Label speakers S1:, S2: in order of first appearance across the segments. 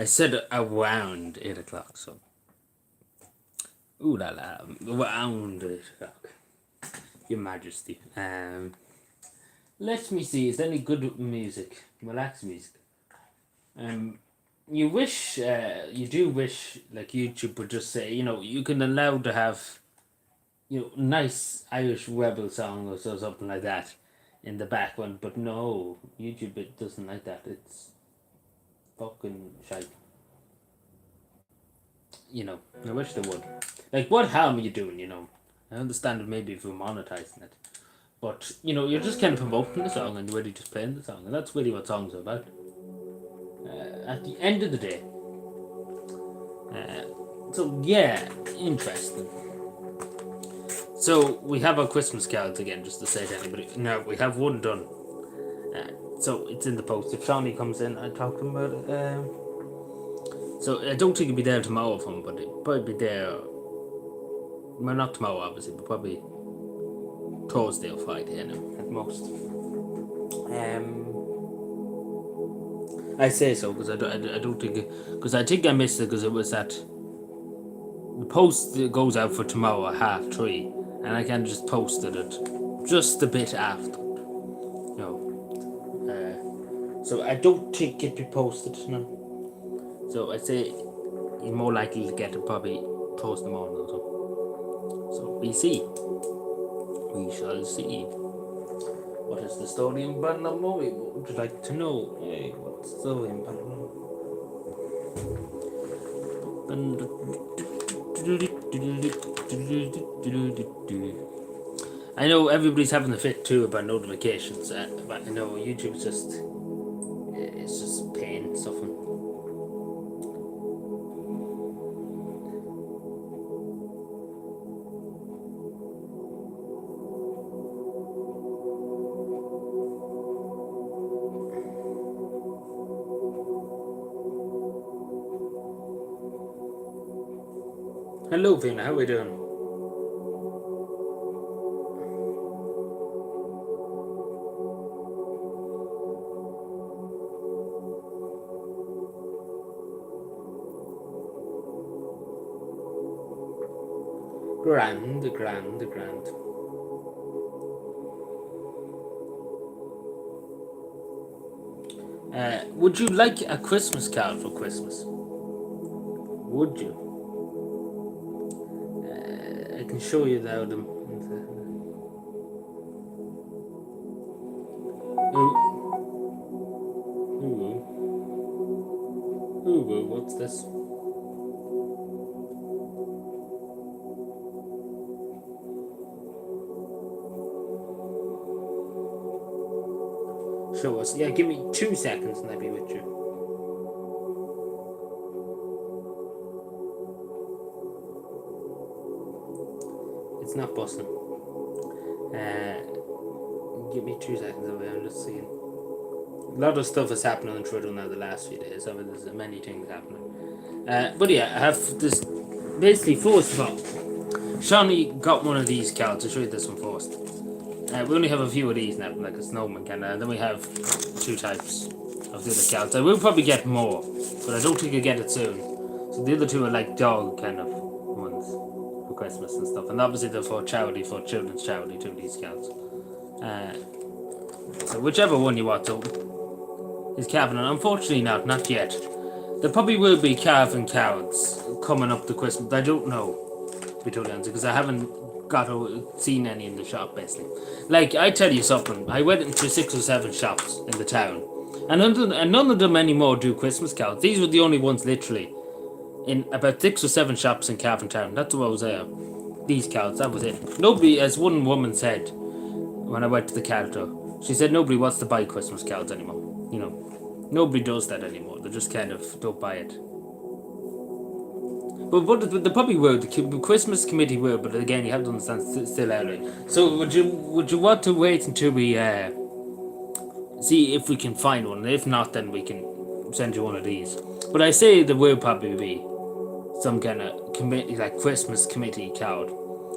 S1: I said around 8 o'clock, so. Ooh la la. Around 8 o'clock. Your Majesty. Let me see. Is there any good music? Relax music. You wish, you do wish, like YouTube would just say, you can allow to have, nice Irish rebel song or something like that in the background, but no, YouTube it doesn't like that. It's fucking shite. I wish they would. Like, what harm are you doing? I understand it maybe if you're monetizing it, but you're just kind of promoting the song and you're really just playing the song, and that's really what songs are about. At the end of the day. So yeah, interesting. So we have our Christmas cards again, just to say to anybody. No, we have one done. So it's in the post. If Shawnee comes in, I talk to him about it. So I don't think he'll be there tomorrow for him, but he'll probably be there. Well, not tomorrow, obviously, but probably Thursday or Friday, at most. I say so because I don't think because I think I missed it because it was that the post that goes out for tomorrow at 3:30, and I can just posted it just a bit after. So I don't think it'd be posted now. So I say you're more likely to get it probably Thursday morning or so. So we see. We shall see. What is the story in Bannerman? Would you like to know? Hey, what's the story in Bannerman? I know everybody's having a fit too about notifications, but I know YouTube's it's just pain, suffering. Hello, Vina. How are we doing? Grand. Would you like a Christmas card for Christmas? Would you? I can show you now them. Ooh, what's this? Show us. Yeah, give me 2 seconds and I'll be with you. It's not busting. Give me 2 seconds away. I'm just seeing. A lot of stuff is happening on Twitter now the last few days. I mean, there's many things happening. But yeah, I have this. Basically, first of all, Shawnee got one of these cards. I'll show you this one first. We only have a few of these now, like a snowman kind of, and then we have 2 types of the other cards. I will probably get more, but I don't think I'll get it soon. So the other 2 are like dog kind of ones for Christmas and stuff, and obviously they're for charity, for children's charity too, these cards. So whichever one you want to is Cavan Inn. Unfortunately not yet. There probably will be Cavan cards coming up to Christmas, but I don't know, to be totally honest, because I haven't seen any in the shop basically. Like, I tell you something, I went into 6 or 7 shops in the town, and none of them anymore do Christmas cards. These were the only ones literally in about 6 or 7 shops in Cavan Town. That's what I was there. These cards, that was it. Nobody, as one woman said when I went to the counter, she said nobody wants to buy Christmas cards anymore. Nobody does that anymore. They just kind of don't buy it. But the probably will. The Christmas committee will, but again, you have to understand it's still early. So would you want to wait until we see if we can find one? If not, then we can send you one of these. But I say there will probably be some kind of committee, like Christmas committee card,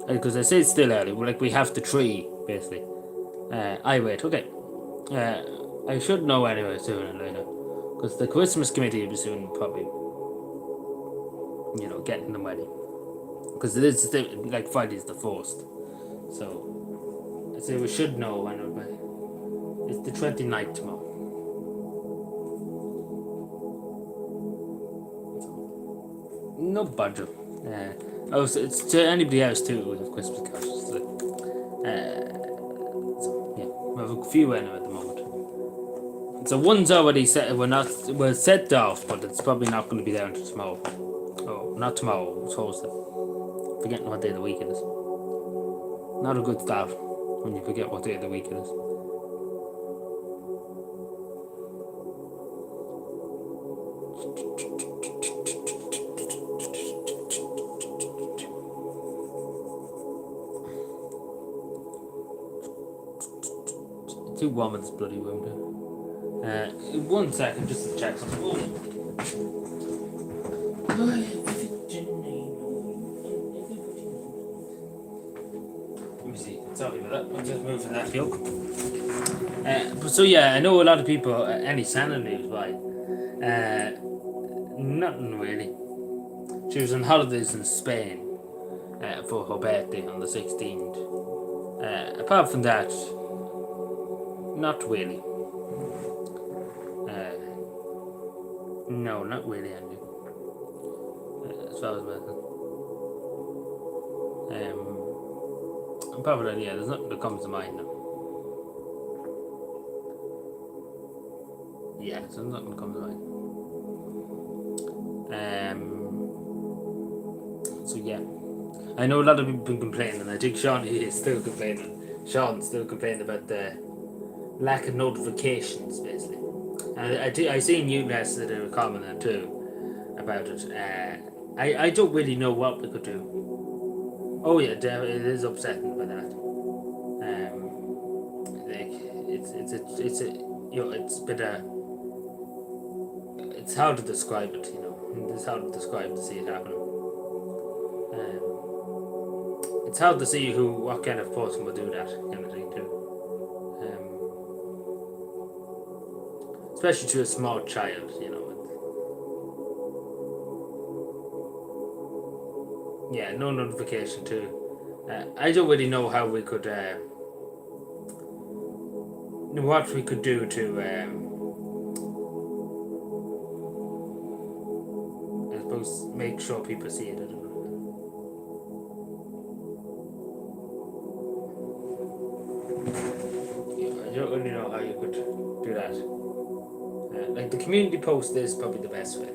S1: because I say it's still early. Like, we have the tree basically. I wait. Okay. I should know anyway sooner or later, because the Christmas committee will be soon probably, getting them ready. Because it is like Friday's the 1st, so I say we should know when it'll be. It's the 29th tomorrow. No budget. So it's to anybody else too with Christmas cards. So yeah, we have a few in at the moment. So one's already set. We're set off, but it's probably not going to be there until tomorrow. Oh, not tomorrow. It's Thursday. Forgetting what day of the week it is. Not a good start when you forget what day of the week it is. It's too warm in this bloody room now. 1 second, just to check something. Oh. Let me see. Sorry about that. I'll just move to that yoke. So yeah, I know a lot of people. Any Santa news, right? Nothing really. She was on holidays in Spain for her birthday on the 16th. Apart from that, not really. No, not really, Andy. As far as apart from that, yeah, there's nothing that comes to mind now. Yeah, so nothing that comes to mind. So yeah, I know a lot of people have been complaining, and I think Sean is still complaining. Sean's still complaining about the lack of notifications, basically. And I seen you guys that were commenting too about it. I don't really know what we could do. Oh yeah, it is upsetting by that. Like it's hard to describe it. It's hard to describe to see it happening. It's hard to see what kind of person would do that kind of thing too. Especially to a small child, Yeah, no notification too. I don't really know how we could, what we could do to, I suppose, make sure people see it. I don't know. I don't really know how you could do that. Like the community post is probably the best way.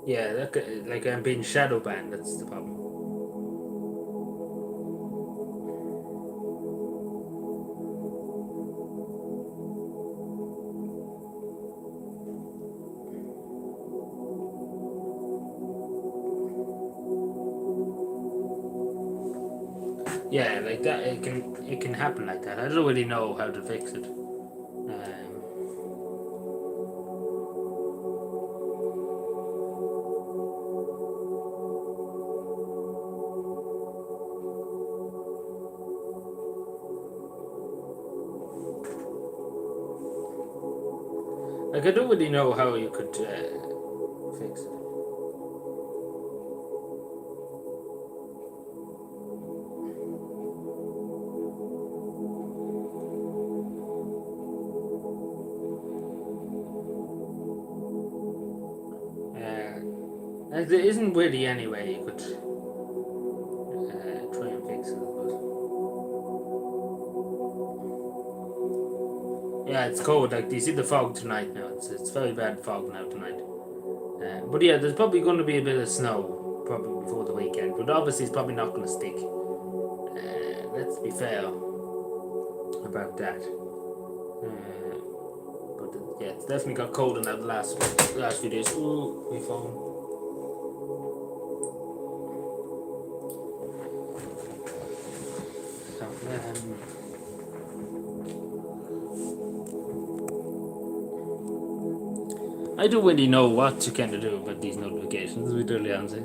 S1: Yeah, like I'm being shadow banned. That's the problem. Yeah, like that. It can happen like that. I don't really know how to fix it. Like I don't really know how you could fix it. There isn't really any way you could try and fix it. Yeah, it's cold. Like, do you see the fog tonight now? It's very bad fog now tonight. But yeah, there's probably going to be a bit of snow probably before the weekend. But obviously, it's probably not going to stick. Let's be fair about that. But yeah, it's definitely got colder now the last few days. Ooh, my phone. I don't really know what to kind of do about these notifications, to be totally honest.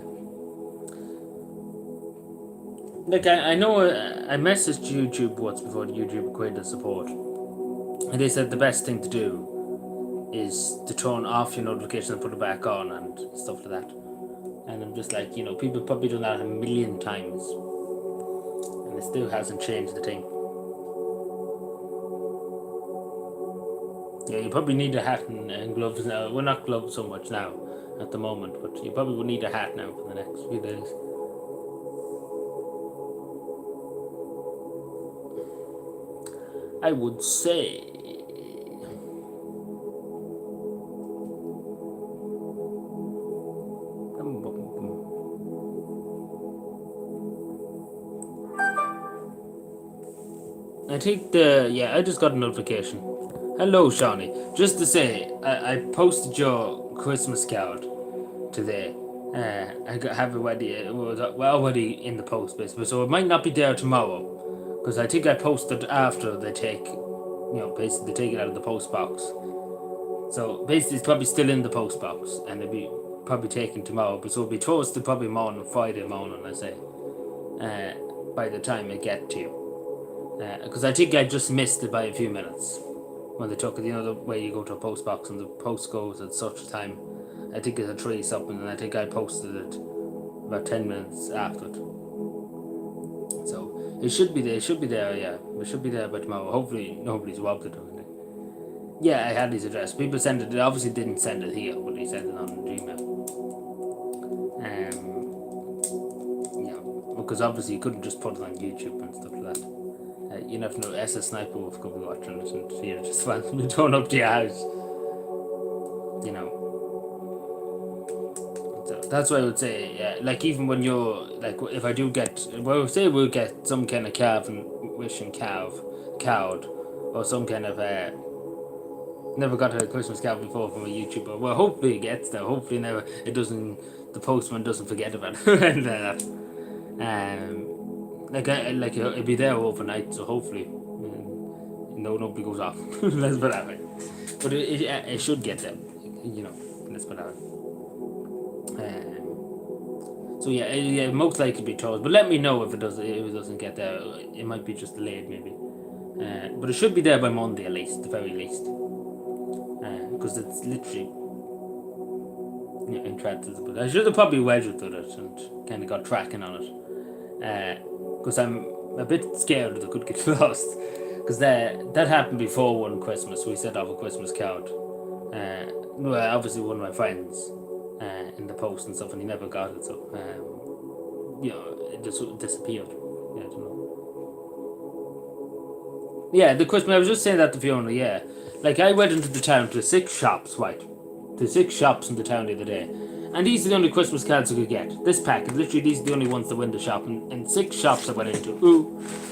S1: Like, I know I messaged YouTube once before YouTube quit the support, and they said the best thing to do is to turn off your notifications and put it back on and stuff like that. And I'm just like, people probably done that a million times, and it still hasn't changed the thing. Yeah, you probably need a hat and gloves now. Well, not gloves so much now at the moment, but you probably will need a hat now for the next few days. I would say. I think I just got a notification. Hello, Shawnee. Just to say, I posted your Christmas card today. I have it already in the post, basically. So it might not be there tomorrow, because I think I posted after they take, basically they take it out of the post box. So basically, it's probably still in the post box, and it'll be probably taken tomorrow. But so it'll be posted probably Friday morning, I say. By the time it get to you. Because I think I just missed it by a few minutes when they took it. The way you go to a post box and the post goes at such a time. I think it's a 3 something, and I think I posted it about 10 minutes after it. So it should be there. It should be there. Yeah, it should be there by tomorrow. Hopefully nobody's robbed it or anything. Yeah, I had his address. People sent it. They obviously didn't send it here, but he sent it on Gmail. Because obviously you couldn't just put it on YouTube and stuff like that. You never know, SS Sniper Wolf could be watching it and just randomly turn up to your house. So that's why I would say, like even when you're, like if I do get, say we'll get some kind of Cavan wishing card, or some kind of, never got a Christmas card before from a YouTuber. Well, hopefully it gets there. Hopefully the postman doesn't forget about it. And like it'll be there overnight, so hopefully nobody goes off. Let's put it that way. But it should get there, let's put it that way. So most likely be closed, but let me know if it doesn't get there. It might be just delayed maybe, but it should be there by Monday at least, the very least, because it's literally intractable. I should have probably registered it and kind of got tracking on it, because I'm a bit scared that it could get lost, because that happened before one Christmas. We sent off a Christmas card, obviously one of my friends, in the post and stuff, and he never got it, so it just disappeared. Yeah, I don't know. Yeah, the Christmas. I was just saying that to Fiona. Yeah, like I went into the town to 6 shops, right? To 6 shops in the town the other day, and these are the only Christmas cards I could get. This package, literally, these are the only ones that were in the shop, and 6 shops I went into.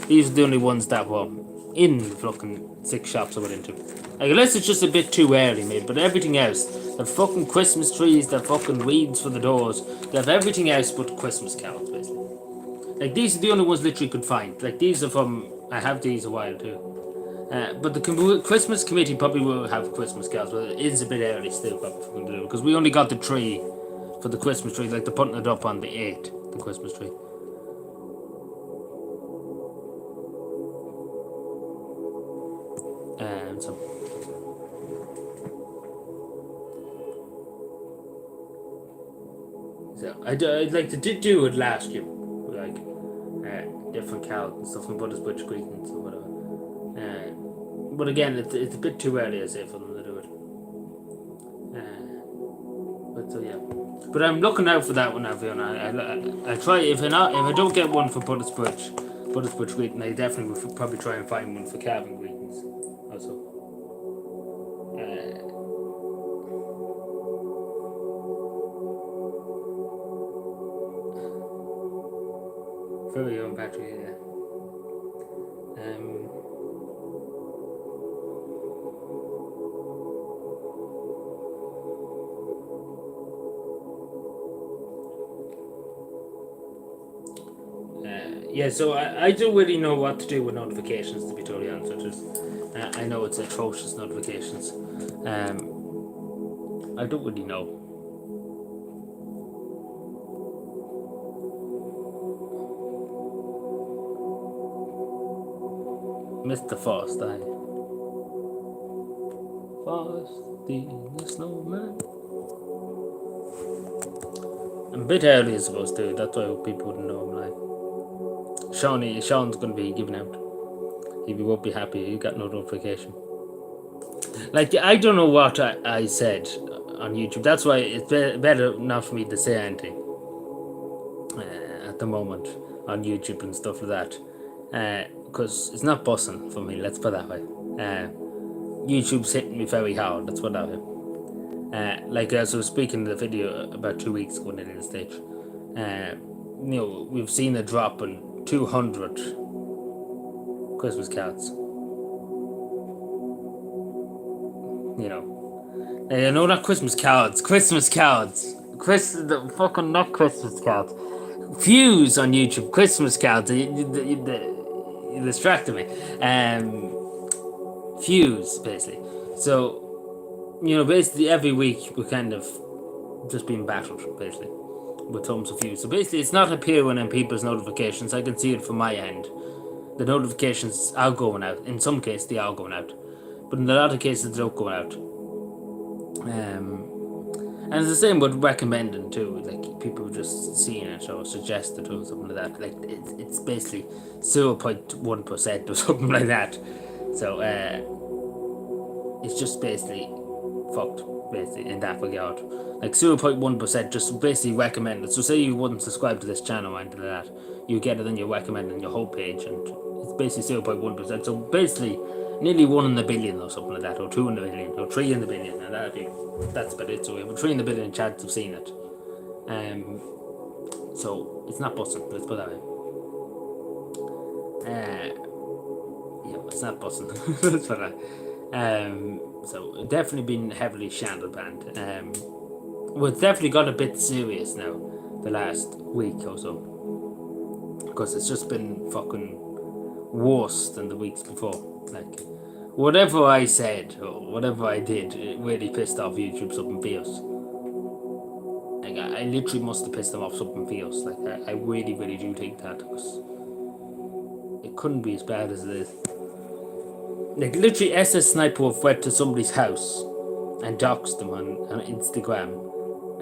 S1: These are the only ones that were in the fucking 6 shops I went into. Like, unless it's just a bit too early, mate, but everything else, the fucking Christmas trees, the fucking weeds for the doors, they have everything else but Christmas cards, basically. Like, these are the only ones literally could find. Like, these are from, I have these a while too. But the Christmas committee probably will have Christmas cards, but it is a bit early still probably to do, because we only got the tree for the Christmas tree, like they're putting it up on the 8th, the Christmas tree. So I'd like to do it last year, like different cards and stuff, and put as much greetings or whatever. But again, it's a bit too early, I say, for them to do it. But so yeah. But I'm looking out for that one now, Fiona. I try, if I don't get one for Buttersbridge greeting, I definitely will probably try and find one for Cavan greetings also. Very own battery, yeah. Yeah, so I don't really know what to do with notifications, to be totally honest with you. I know it's atrocious notifications. I don't really know. Mr. Frost, Frosty the Snowman. I'm a bit early, I suppose, too. That's why people wouldn't know I'm live. Sean's going to be giving out. He won't be happy. He got no notification. Like, I don't know what I said on YouTube. That's why it's better not for me to say anything at the moment on YouTube and stuff like that. Because it's not bussing for me, let's put it that way. YouTube's hitting me very hard, let's put it that way. Like as I was speaking in the video about 2 weeks ago at the stage, we've seen a drop in 200 Christmas cards. No, not Christmas cards. The fucking not Christmas cards. Views on YouTube, Christmas cards. You distracted me. Views, basically. So, basically every week we're kind of just being battled, basically, with tons of views. So basically, it's not appearing in people's notifications. I can see it from my end. The notifications are going out. In some cases, they are going out, but in a lot of cases, they're not going out. And it's the same with recommending too. Like people just seeing it or suggest it or something like that. Like it's basically 0.1% or something like that. So it's just basically fucked, basically, in that regard. Like 0.1% just basically recommended. So say you wouldn't subscribe to this channel or anything like that, you get it and you recommend on your whole page, and it's basically 0.1%. So basically nearly 1 in a billion or something like that, or 2 in a billion, or 3 in a billion, and that's about it. So we have 3 in a billion chance of seeing it. So it's not bussing, let's put that way. Yeah, it's not bussing. Let's put that. So definitely been heavily shadow banned. Well, it's definitely got a bit serious now the last week or so, because it's just been fucking worse than the weeks before. Like whatever I said or whatever I did, it really pissed off YouTube something fierce. Like I literally must have pissed them off something fierce. Like I really, really do think that, because it couldn't be as bad as it is. Like literally, SS Sniper Wolf went to somebody's house and doxed them on Instagram,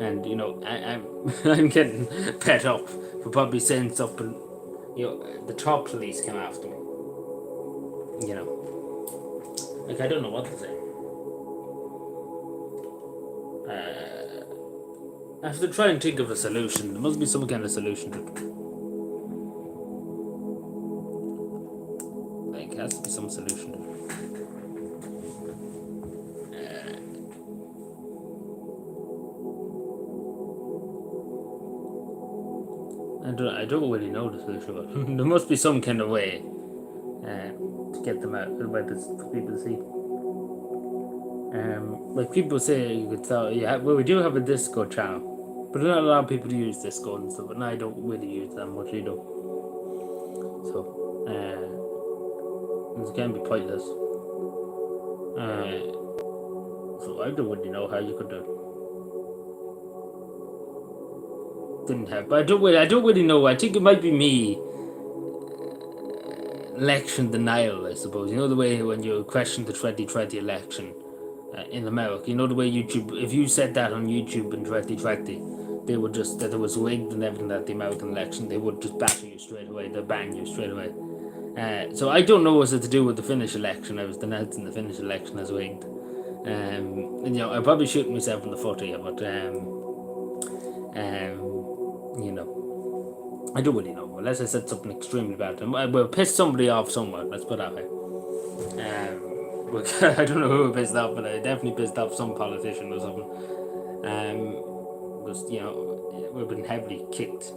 S1: and I'm getting pet up for probably saying stuff, and the top police came after me. Like I don't know what to say. I have to try and think of a solution. There must be some kind of solution to it. Like, there has to be some solution to it. I don't really know the solution, but there must be some kind of way to get them out for people to see. Like people say, you could tell, well, we do have a Discord channel, but not a lot of people use Discord and stuff, and I don't really use that much either. So, it can be pointless. So I don't really know how you could do it. Didn't have, but I don't really know. I think it might be me. Election denial, I suppose. The way when you question the 2020 election in America. The way YouTube, if you said that on YouTube in 2020, they would just, that it was rigged and everything, that the American election, they would just batter you straight away. They'd ban you straight away. So I don't know what's it to do with the Finnish election. I was denouncing the Finnish election as rigged. And I'm probably shooting myself in the foot here, but I don't really know, unless I said something extremely bad. I will piss somebody off somewhere, let's put it that way. I don't know who I pissed off, but I definitely pissed off some politician or something. Because, we've been heavily kicked.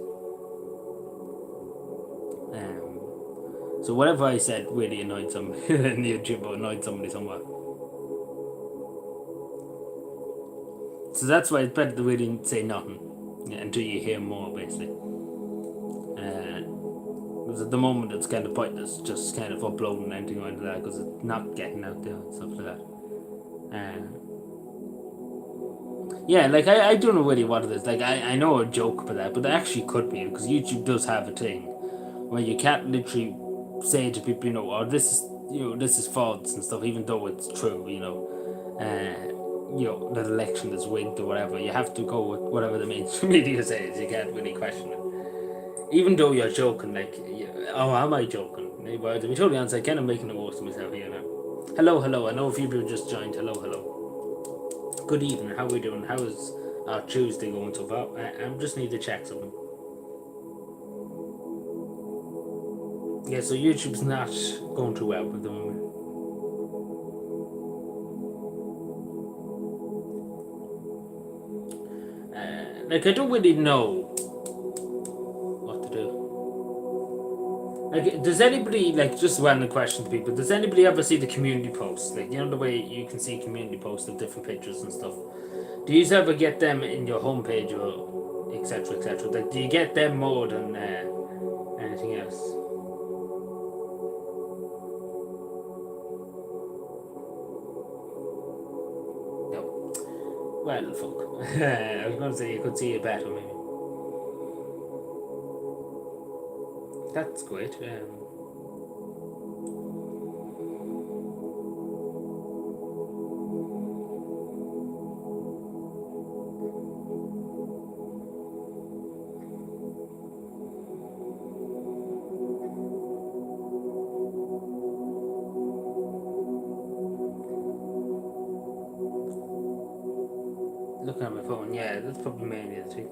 S1: So whatever I said really annoyed somebody in YouTube, or annoyed somebody somewhere. So that's why it's better to really say nothing until you hear more, basically. Because at the moment it's kind of pointless just kind of uploading anything like that because it's not getting out there and stuff like that. Yeah, like I don't know really what it is. Like I know a joke about that, but it actually could be because YouTube does have a thing where you can't literally say to people, oh, this is false and stuff, even though it's true, that election is rigged or whatever. You have to go with whatever the mainstream media says. You can't really question it, even though you're joking. Like, oh, am I joking? Well, to be totally honest, I kind of making the most of myself here now. Hello. I know a few people just joined. Hello. Good evening. How are we doing? How is our Tuesday going so far? I just need to check something. Yeah, so YouTube's not going too well at the moment. Like, I don't really know what to do. Like, does anybody, like, just random question to people, does anybody ever see the community posts? Like, the way you can see community posts of different pictures and stuff. Do you ever get them in your homepage or etc. etc.? Like, do you get them more than anything else? No. Well, fuck. I was going to say you could see it better, maybe. That's great. Looking at my phone, yeah, that's probably mainly the thing.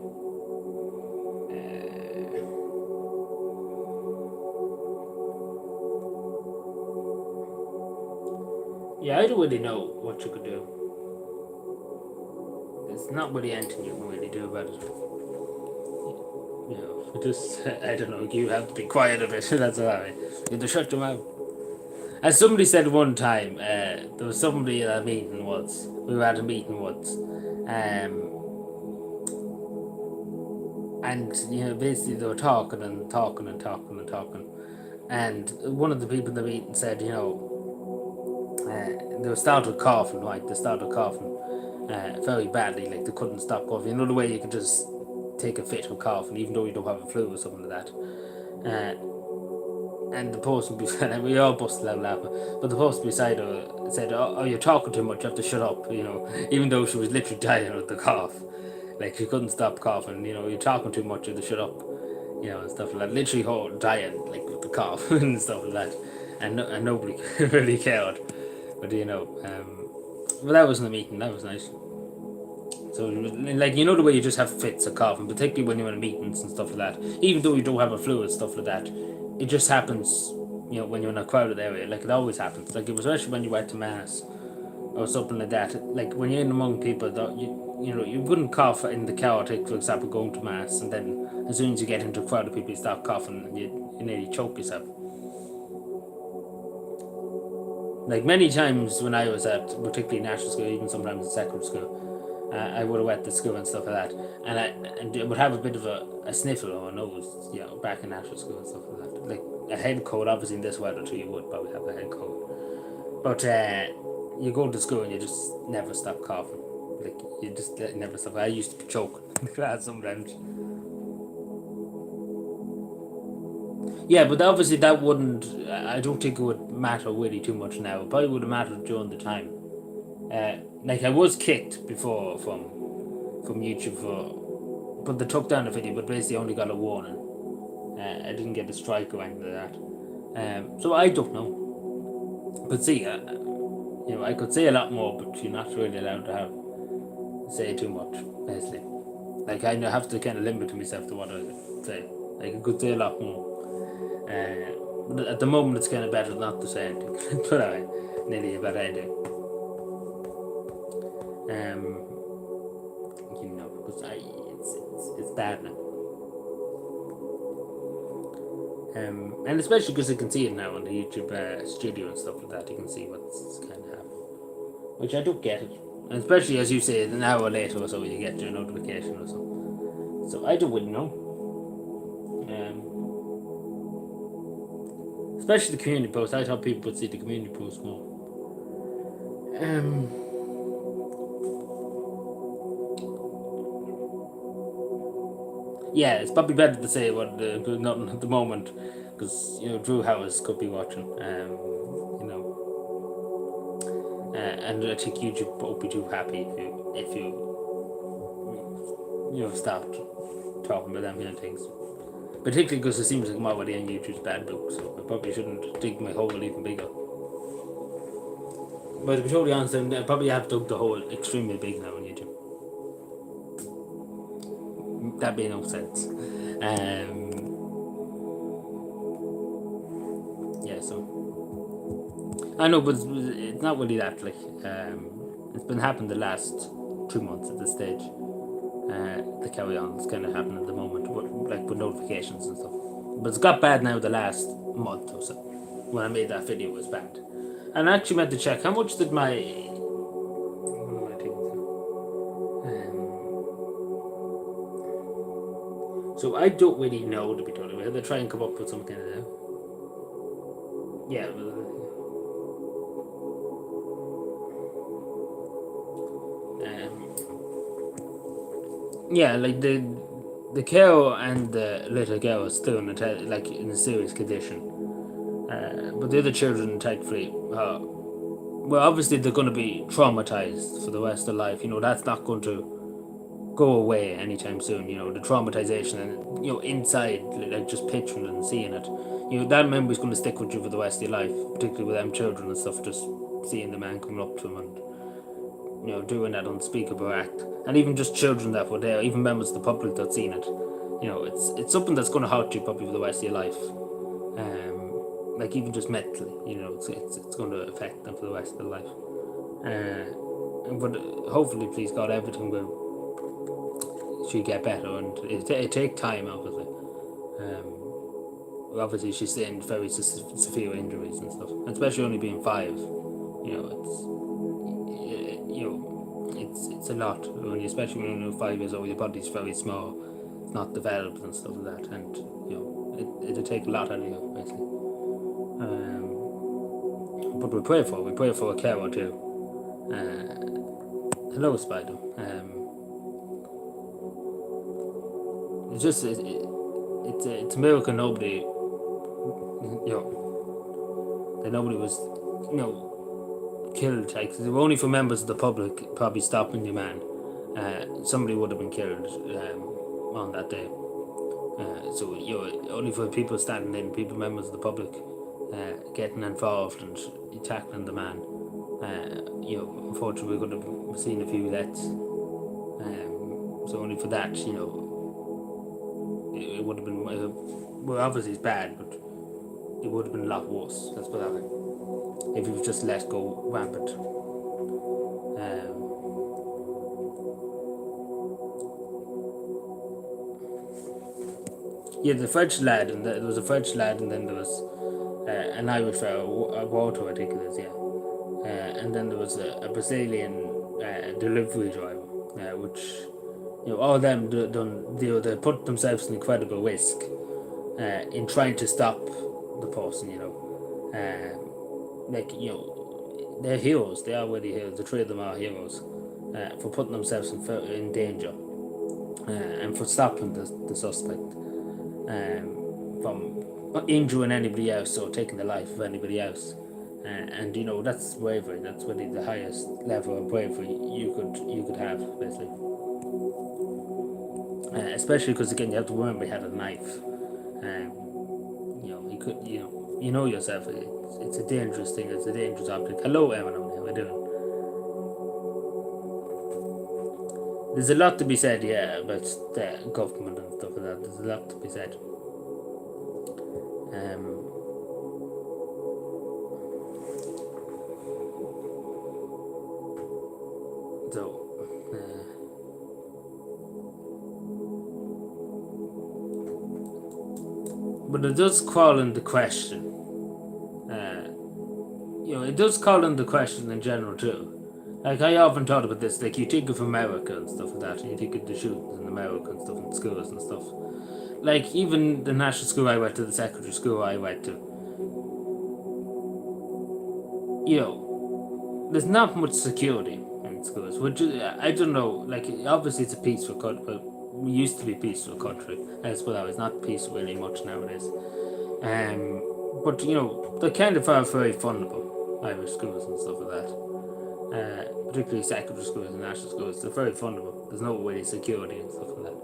S1: Yeah, I don't really know what you could do. There's not really anything you can really do about it. Just, I don't know, you have to be quiet a bit, that's all right. You have to shut your mouth. As somebody said one time, there was somebody at a meeting once, we were at a meeting once, and, basically they were talking, and one of the people in the meeting said, they started coughing, right? They started coughing very badly, like they couldn't stop coughing. The way you could just take a fit of coughing, even though you don't have a flu or something like that. And the person beside, we all busted out laughing, but the person beside her said, oh, you're talking too much, you have to shut up, even though she was literally dying with the cough. Like, she couldn't stop coughing, you're talking too much, you have to shut up, and stuff like that. Literally dying, like, with the cough and stuff like that. And nobody really cared. But, well, that wasn't a meeting, that was nice. So, like, the way you just have fits of coughing, particularly when you're in meetings and stuff like that, even though you don't have a flu and stuff like that, it just happens, when you're in a crowded area. Like, it always happens. Like, it was especially when you went to mass or something like that. Like, when you're in among people, you wouldn't cough in the car, take, for example, going to mass, and then as soon as you get into a crowd of people, you start coughing and you nearly choke yourself. Like, many times when I was at, particularly national school, even sometimes in secondary school, I would have went to school and stuff like that, and I would have a bit of a sniffle or a nose, back in national school and stuff like that. Like, a head cold, obviously in this weather too, you would probably have a head cold. But you go to school and you just never stop coughing. Like, you just never stop. I used to choke in the class sometimes. Yeah, but obviously that wouldn't, I don't think it would matter really too much now. It probably would have mattered during the time. Like, I was kicked before from YouTube but they took down the video, but basically only got a warning. I didn't get a strike or anything like that. So I don't know. But see, I could say a lot more, but you're not really allowed to say too much, basically. Like, I have to kind of limit myself to what I say. Like, I could say a lot more. But at the moment, it's kind of better not to say anything. But I nearly a bad idea. Because it's bad now. And especially because you can see it now on the YouTube studio and stuff like that. You can see what's kind of happening, which I don't get it. And especially as you say, an hour later or so, you get your notification or so. So I don't really know. especially the community post. I thought people would see the community post more. Yeah, it's probably better to say what nothing at the moment, because Drew Howes could be watching. And I think you would be too happy if you stopped talking about them kind of things. Particularly because it seems like Mawadi on YouTube's bad book, so I probably shouldn't dig my hole even bigger. But to be totally honest, I probably have dug the hole extremely big now on YouTube. That made no sense. Yeah, so I know, but it's not really that. Like, it's been happening the last 2 months at this stage. The carry on is kind of happening at the moment, with notifications and stuff. But it's got bad now the last month or so. When I made that video, it was bad. And I actually meant to check how much did my so I don't really know, to be totally honest. They try and come up with some kind of like the cow and the little girl are still in a serious condition. But the other children, thankfully, well, obviously they're going to be traumatized for the rest of life. That's not going to go away anytime soon. The traumatization and inside, like just picturing it and seeing it. That memory's going to stick with you for the rest of your life, particularly with them children and stuff. Just seeing the man coming up to them and doing that unspeakable act, and even just children that were there, even members of the public that seen it. It's something that's going to haunt you probably for the rest of your life. Like even just mentally, it's going to affect them for the rest of their life. But hopefully, please God, everything will she get better, and it take time, obviously. Obviously, she's saying very severe injuries and stuff, especially only being 5. It's a lot, especially when you're 5 years old. Your body's very small, it's not developed and stuff like that, and it'll take a lot out of you, basically. But we pray for a carer too. Hello, Spider. It's a miracle nobody that nobody was killed. Like, there were only for members of the public probably stopping the man. Somebody would have been killed on that day. So only for people standing in, members of the public getting involved and tackling the man. Unfortunately, we could have seen a few deaths. So only for that, it would have been, well, obviously it's bad, but it would have been a lot worse. Let's put that way. If you just let go rampant. The French lad, and there was a French lad, and then there was an Irish Walter, I think it is, and then there was a Brazilian delivery driver, which all of them they put themselves in incredible risk in trying to stop the person. They're heroes. They are really heroes. The 3 of them are heroes for putting themselves in danger and for stopping the suspect from injuring anybody else or taking the life of anybody else. And that's bravery. That's really the highest level of bravery you could have, basically. Especially because, again, you have to remember he had a knife. He could, yourself. It's a dangerous thing. It's a dangerous object. Hello, Eminem. How are you doing? There's a lot to be said, about the government and stuff like that. There's a lot to be said. But it does call into question. It does call into question in general too. Like, I often thought about this. Like, you think of America and stuff like that, and you think of the shootings in America and stuff in schools and stuff. Like, even the national school I went to, the secondary school I went to, there's not much security in schools, which I don't know. Like, obviously, it's a peaceful country. But we used to be a peaceful country. As well, it's not peaceful really much nowadays. But they're kind of are very vulnerable. Irish schools and stuff like that. Particularly secondary schools and national schools, they're very vulnerable. There's no really security and stuff like that.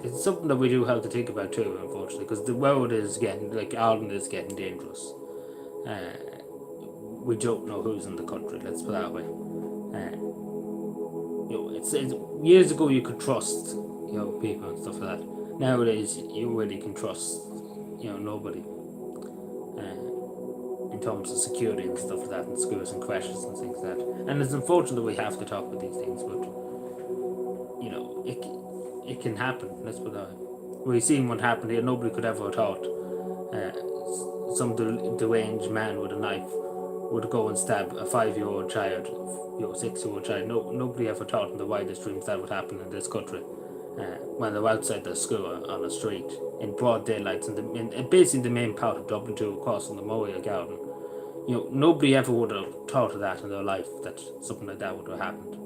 S1: It's something that we do have to think about too, unfortunately, because the world is getting, like Ireland is getting dangerous. We don't know who's in the country. Let's put it that way. It's years ago you could trust people and stuff like that. Nowadays you really can trust nobody. In terms of security and stuff like that, and schools and crashes and things like that. And it's unfortunate that we have to talk about these things, but it can happen. Let's put it that way. We've seen what happened here. Nobody could ever have thought some deranged man with a knife would go and stab a 5-year-old child, 6-year-old child. Nobody ever thought in the wildest dreams that would happen in this country. When they're outside the school on a street in broad daylight, in basically the main part of Dublin to crossing the Moya Garden. Nobody ever would have thought of that in their life, that something like that would have happened.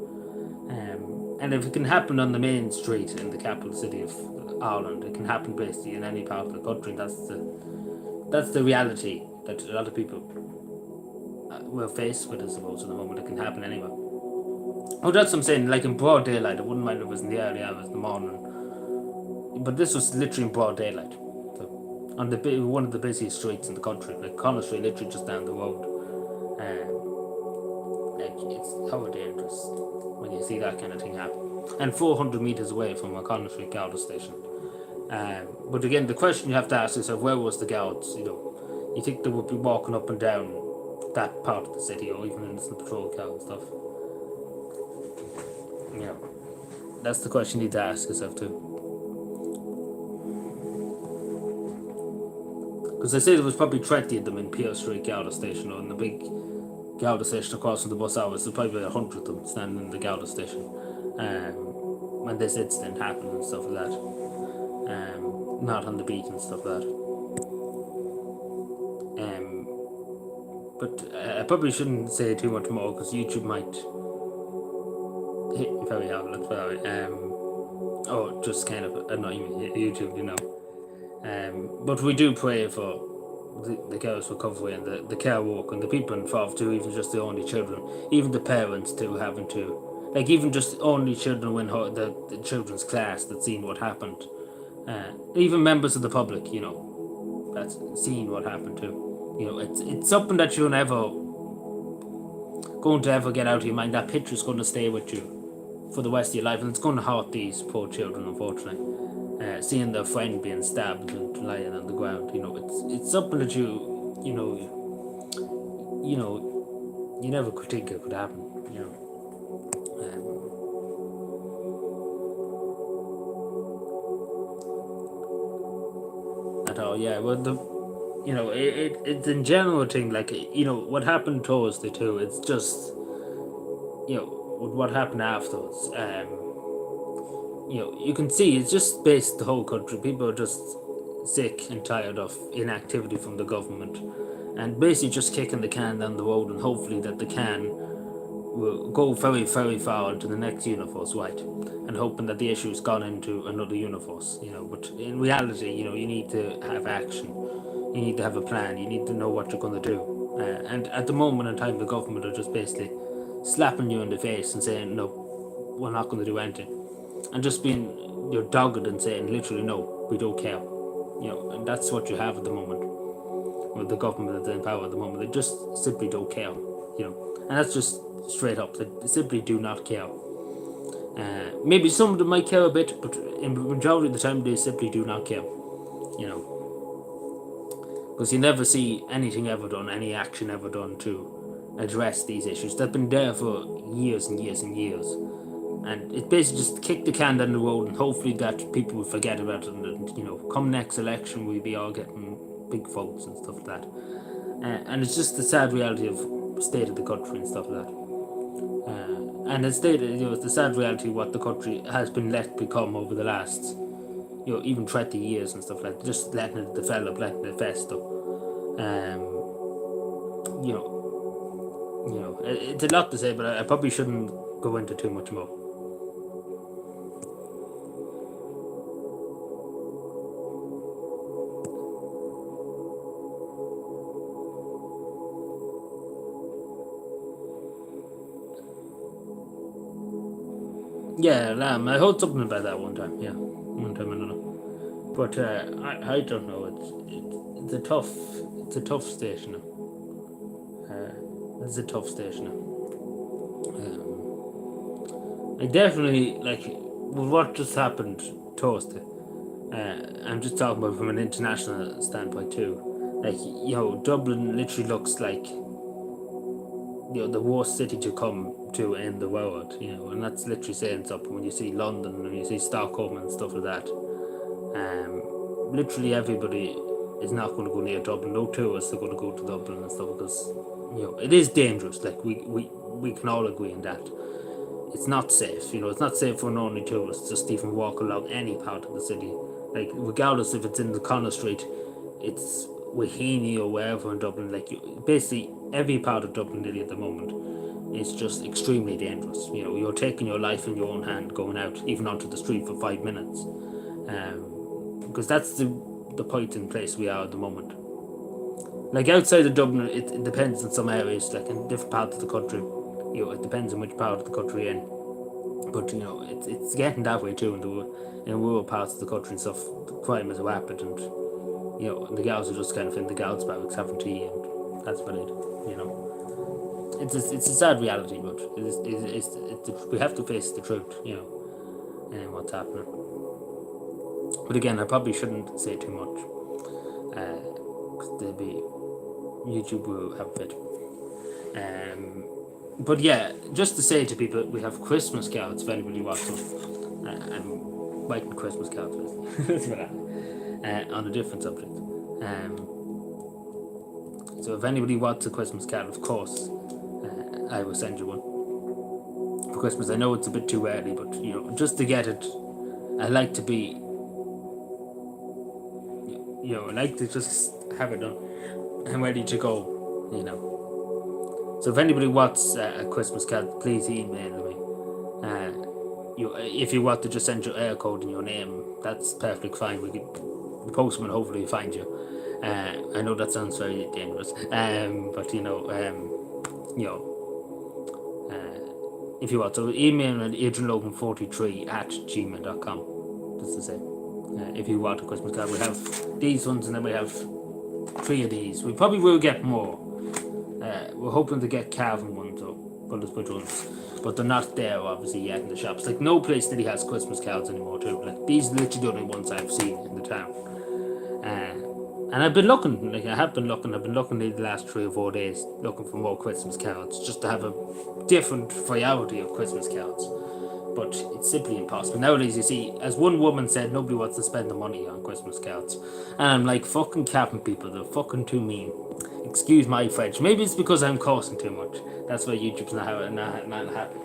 S1: And if it can happen on the main street in the capital city of Ireland, it can happen basically in any part of the country. That's the reality that a lot of people will face with, I suppose, at the moment. It can happen anywhere. Oh, that's what I'm saying. Like in broad daylight, I wouldn't mind if it was in the early hours in the morning, but this was literally in broad daylight. So, on one of the busiest streets in the country, like Connor Street, literally just down the road. It's so dangerous when you see that kind of thing happen. And 400 meters away from a Connor Street Garda station. But again, the question you have to ask yourself: where was the guards? You think they would be walking up and down that part of the city, or even in the patrol car and stuff? That's the question you need to ask yourself too. Because they say there was probably 20 of them in Peel Street Garda station, or in the big Garda station across from the bus hours. There's probably 100 of them standing in the Garda station when this incident happened and stuff like that. Not on the beat and stuff like that. But I probably shouldn't say too much more, because YouTube might hit me very hard. Let's put it that way. Or just kind of annoy me, YouTube, But we do pray for the girls' recovery and the care work and the people involved too, even just the only children, even the parents too, having to, like, even just only children in the children's class that seen what happened, even members of the public, that's seen what happened too. It's something that you're never going to ever get out of your mind. That picture's going to stay with you for the rest of your life, and it's going to hurt these poor children, unfortunately. Seeing their friend being stabbed and lying on the ground, it's something that you never could think it could happen, at all. Yeah, well, it's in general thing, like, what happened Thursday too. It's just, what happened afterwards. You can see it's just based the whole country. People are just sick and tired of inactivity from the government, and basically just kicking the can down the road, and hopefully that the can will go very, very far into the next universe, right? And hoping that the issue's gone into another universe, But in reality, you need to have action. You need to have a plan. You need to know what you're going to do. And at the moment in time, the government are just basically slapping you in the face and saying, no, we're not going to do anything. And just being dogged and saying literally, no, we don't care. And that's what you have at the moment with the government that's in power at the moment. They just simply don't care. And that's just straight up. They simply do not care. Maybe some of them might care a bit, but in the majority of the time they simply do not care. Because you never see anything ever done, any action ever done to address these issues. They've been there for years and years and years. And it's basically just kick the can down the road, and hopefully that people will forget about it, and come next election we'll be all getting big votes and stuff like that. And it's just the sad reality of the state of the country and stuff like that. And it's the sad reality of what the country has been let become over the last even 20 years and stuff like that, just letting it develop, letting it fester. You know, it's a lot to say, but I probably shouldn't go into too much more. Yeah, lamb. I heard something about that one time. Yeah, one time I don't know, but I don't know. It's a tough station. It's a tough station. I definitely like with what just happened to us. I'm just talking about from an international standpoint too. Like Dublin literally looks like the worst city to come to in the world. And that's literally saying something when you see London and you see Stockholm and stuff like that. Literally everybody is not going to go near Dublin. No tourists are going to go to Dublin and stuff because it is dangerous. Like we can all agree on that. It's not safe. It's not safe for non tourists just even walk along any part of the city. Like regardless if it's in the Connor Street, it's Wahini or wherever in Dublin. Like basically every part of Dublin really at the moment is just extremely dangerous. You're taking your life in your own hand going out even onto the street for 5 minutes. Because that's the point in place we are at the moment. Like outside of Dublin, it depends in some areas. Like in different parts of the country, it depends on which part of the country you're in. But it's getting that way too in rural parts of the country and stuff. The crime is rapid, and the girls are just kind of in the girls' barracks having tea, and that's about it. It's a sad reality, but we have to face the truth. And what's happening. But again, I probably shouldn't say too much, because YouTube will have a fit. But yeah, just to say to people, we have Christmas cards if anybody wants them. I'm writing Christmas cards on a different subject. So if anybody wants a Christmas card, of course, I will send you one for Christmas. I know it's a bit too early, but just to get it, I like to be, I like to just have it done and ready to go. So if anybody wants a Christmas card, please email me. If you want to just send your air code and your name, that's perfectly fine. The postman hopefully find you. I know that sounds very dangerous, but if you want to email me at adrianlogan43@gmail.com. Just to say, if you want a Christmas card, we have these ones, and then we have 3 of these. We probably will get more. We're hoping to get Cavan ones or Bulletsbridge ones, but they're not there obviously yet in the shops. Like no place really has Christmas cards anymore too. Like these are literally the only ones I've seen in the town. And I've been looking, I've been looking the last 3 or 4 days looking for more Christmas cards just to have a different variety of Christmas cards. But it's simply impossible. Nowadays, you see, as one woman said, nobody wants to spend the money on Christmas cards. And I'm like, fucking Cavan people, they're fucking too mean. Excuse my French. Maybe it's because I'm cursing too much. That's why YouTube's not happy.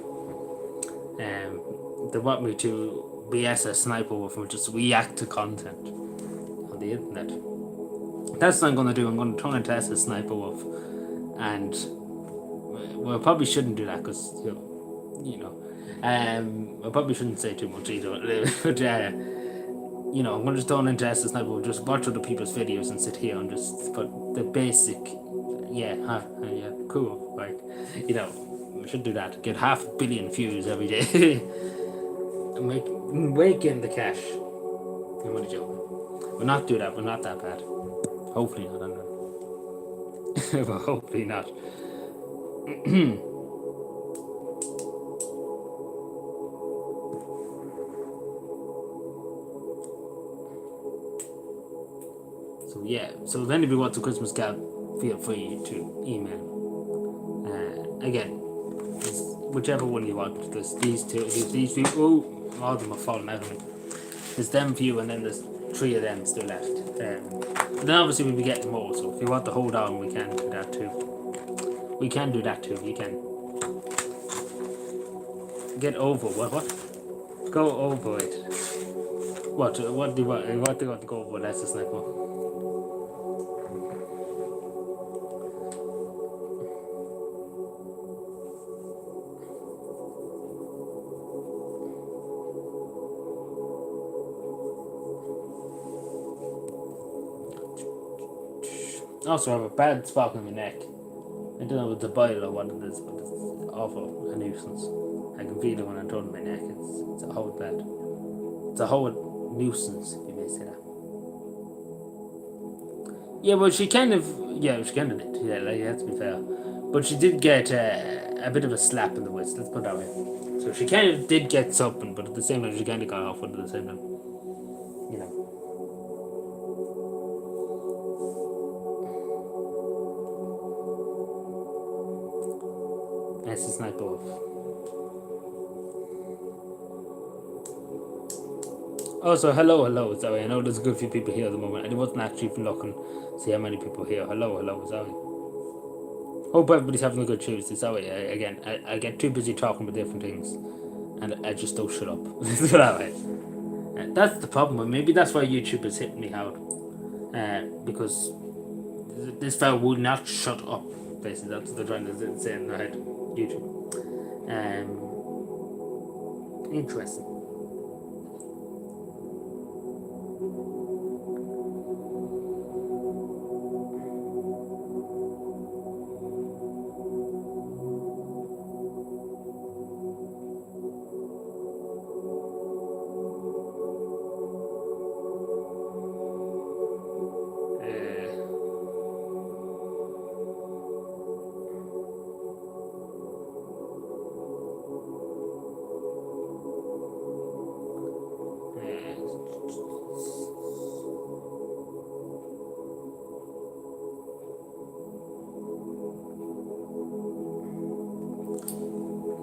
S1: They want me to BS a sniper wolf and just react to content on the internet. That's what I'm going to do. I'm going to turn into a sniper wolf. And, well, I probably shouldn't do that because, I probably shouldn't say too much either. But, I'm going to just turn into a sniper wolf, just watch other people's videos and sit here and just put the basic, cool, right? We should do that. Get 500 million views every day. And wake in the cash. I'm only joking. We'll not do that. We're not that bad. Hopefully not. I don't know. But hopefully not. So if anybody wants a Christmas card, feel free to email. Again, whichever one you want. There's these 2, these few. Oh, all of them are falling out of me. There's them few, and then there's 3 of them still left. Then obviously we'll be getting more. So if you want to hold on, we can do that too. We can do that too. You can get over what? Go over it. What do you want? What do you want to go over? That's the sniper. Also, I have a bad spot on my neck. I don't know if it's a bile or what it is, but it's awful, a nuisance. I can feel it when I'm turning my neck. It's a whole bad. It's a whole nuisance, if you may say that. Yeah, well, she kind of, she kind of did. Yeah, like, let's be fair. But she did get a bit of a slap in the wrist, let's put it that way. So she kind of did get something, but at the same time, she kind of got off with it at the same time. You know, that's the sniper off. Also, hello, sorry. I know there's a good few people here at the moment. I wasn't actually even looking to see how many people here. Hello, sorry. Hope everybody's having a good Tuesday. Sorry, again, I get too busy talking about different things, and I just don't shut up. Let's put it that way. That's the problem. Maybe that's why YouTube is hitting me hard. Because this fella would not shut up. Basically, that's what they're trying to say in their head. YouTube. Interesting.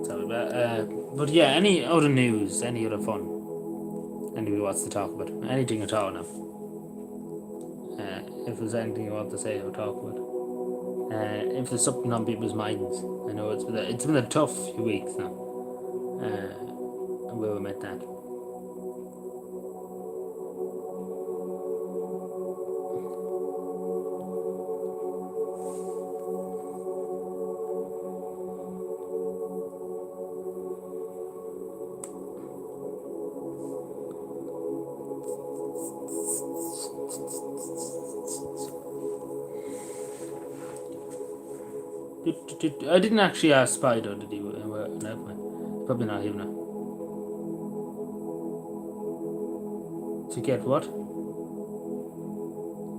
S1: Sorry, but yeah, any other news, any other fun, anybody wants to talk about anything at all now. If there's anything you want to say or talk about, if there's something on people's minds, I know it's been a tough few weeks now. I will admit that. I didn't actually ask Spider, did he? No, probably not him now. To get what?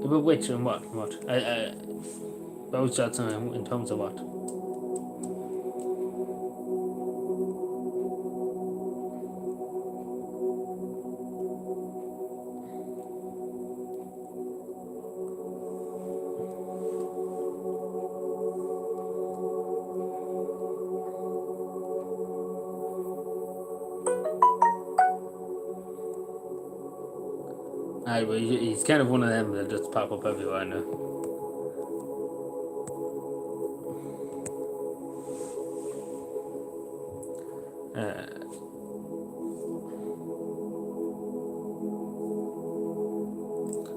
S1: About which and what? What? About that in terms of what? Well, he's kind of one of them that just pop up everywhere now.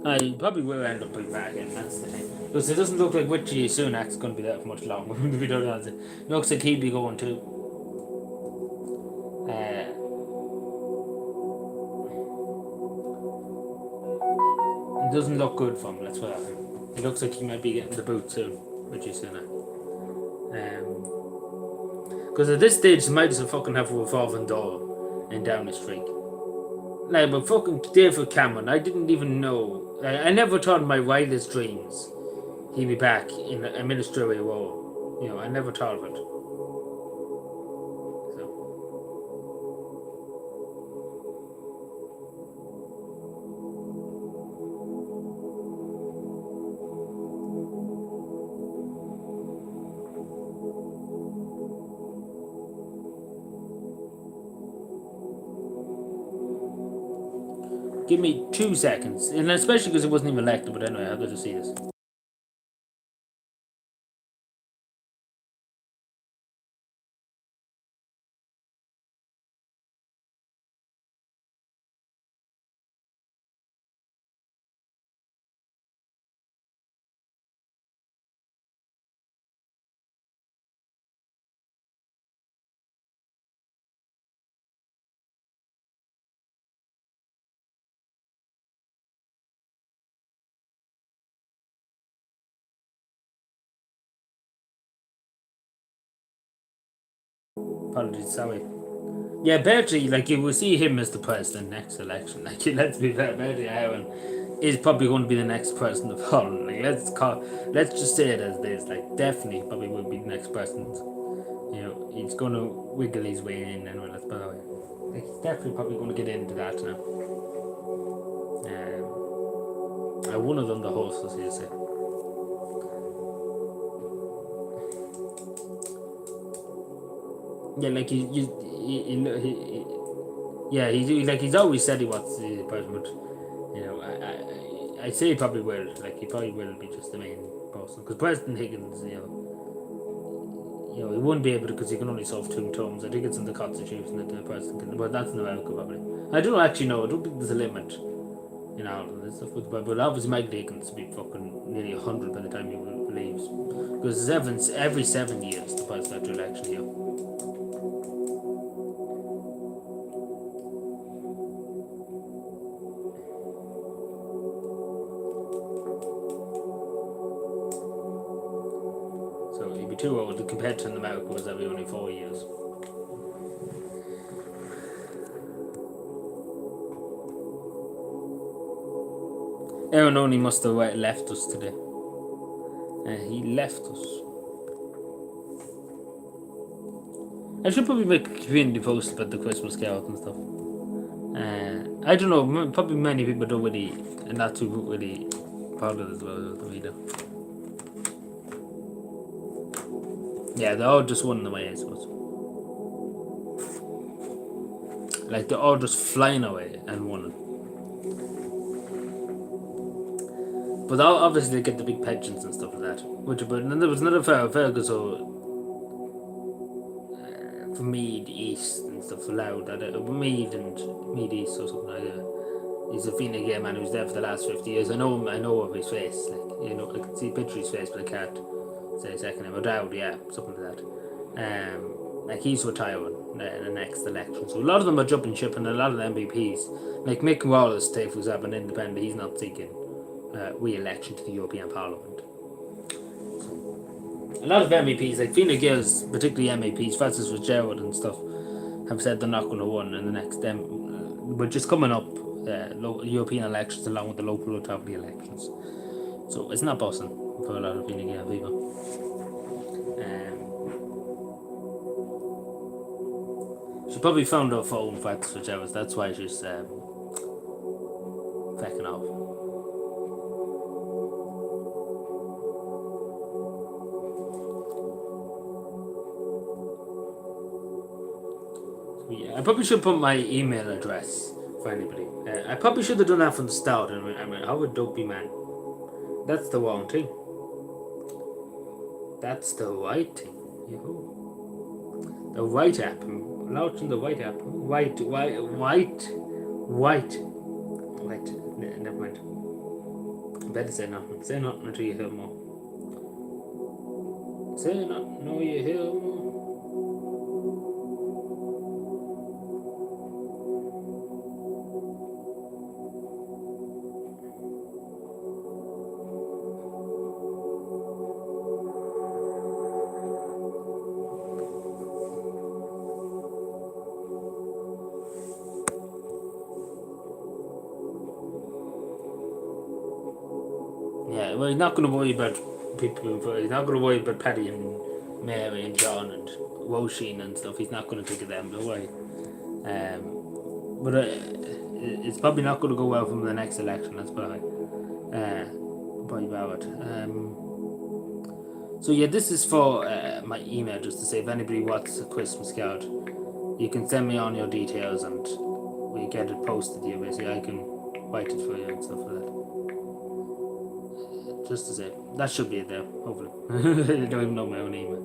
S1: I probably will end up putting back in, that's the thing. Because it doesn't look like Richie Sunak's going to be there for much longer, to be totally honest. It looks like he'd be going too. It doesn't look good for him, let's put it that way. It looks like he might be getting the boot soon, Richie Sunak. Because at this stage, he might as well fucking have a revolving door and down the streak. Like, but fucking David Cameron, I didn't even know. I never thought in my wildest dreams he'd be back in a ministerial role. You know, I never thought of it. So, give me 2 seconds, and especially because it wasn't even elected. But anyway, I'll go to see this. Apologies, sorry. Yeah, Bertie, like, you will see him as the president next election. Like, let's be fair, Bertie Aaron is probably going to be the next person of Holland. Like, let's just say it as it is. Like, definitely, probably will be the next president. You know, he's going to wiggle his way in, and let's put it that way. Like, he's definitely probably going to get into that now. One of them, the host, as you say. Yeah, like he's always said he wants to be the president, but you know, I'd say he probably will. Like, he probably will be just the main person, because President Higgins, he wouldn't be able to, because he can only serve 2 terms. I think it's in the Constitution that the president can, but that's in America probably. I don't actually know. I don't think there's a limit in Ireland and stuff, but obviously Mike Higgins will be fucking nearly 100 by the time he leaves, because every 7 years the presidential election here. Too old compared to in America was every only 4 years. Aaron only must have left us today. He left us. I should probably make a community post about the Christmas carols and stuff. I don't know, probably many people don't really, and not too really proud of it as well as we do. Yeah, they're all just one in the way, I suppose. Like, they're all just flying away and winning. But they'll obviously get the big pensions and stuff like that. But then there was another Fergus from Mead East and stuff allowed. Mead East or something like that. He's a Fine Gael man who's there for the last 50 years. I know of his face. Like, I can see a picture of his face, but I can't say a second name. O'Dowd, yeah, something like that. Like, he's retiring in the next election. So a lot of them are jumping ship, and a lot of the MPPs, like Mick Wallace, for example, an independent, he's not seeking re-election to the European Parliament. So, a lot of MEPs, like Fine Gael's, particularly MEPs, Francis Fitzgerald and stuff, have said they're not going to win in the next. We're just coming up European elections along with the local authority elections. So it's not bossing for a lot of Fine Gael people. She probably found her phone, Francis Fitzgerald. That's why she's fucking off. Yeah, I probably should put my email address for anybody. I probably should have done that from the start. I mean, how a dopey man. That's the wrong thing. That's the right thing. The right app. Launching the white app. White. Never mind. Better say nothing. Say nothing until you hear more. Say nothing until you hear more. Yeah, well, he's not going to worry about people. He's not going to worry about Paddy and Mary and John and Roisin and stuff. He's not going to think of them, don't worry. But it's probably not going to go well from the next election. That's probably about it. So yeah, this is for my email, just to say if anybody wants a Christmas card, you can send me on your details and we get it posted here. Basically, I can write it for you and stuff like that. Just to say, that should be it there, hopefully. I don't even know my own email.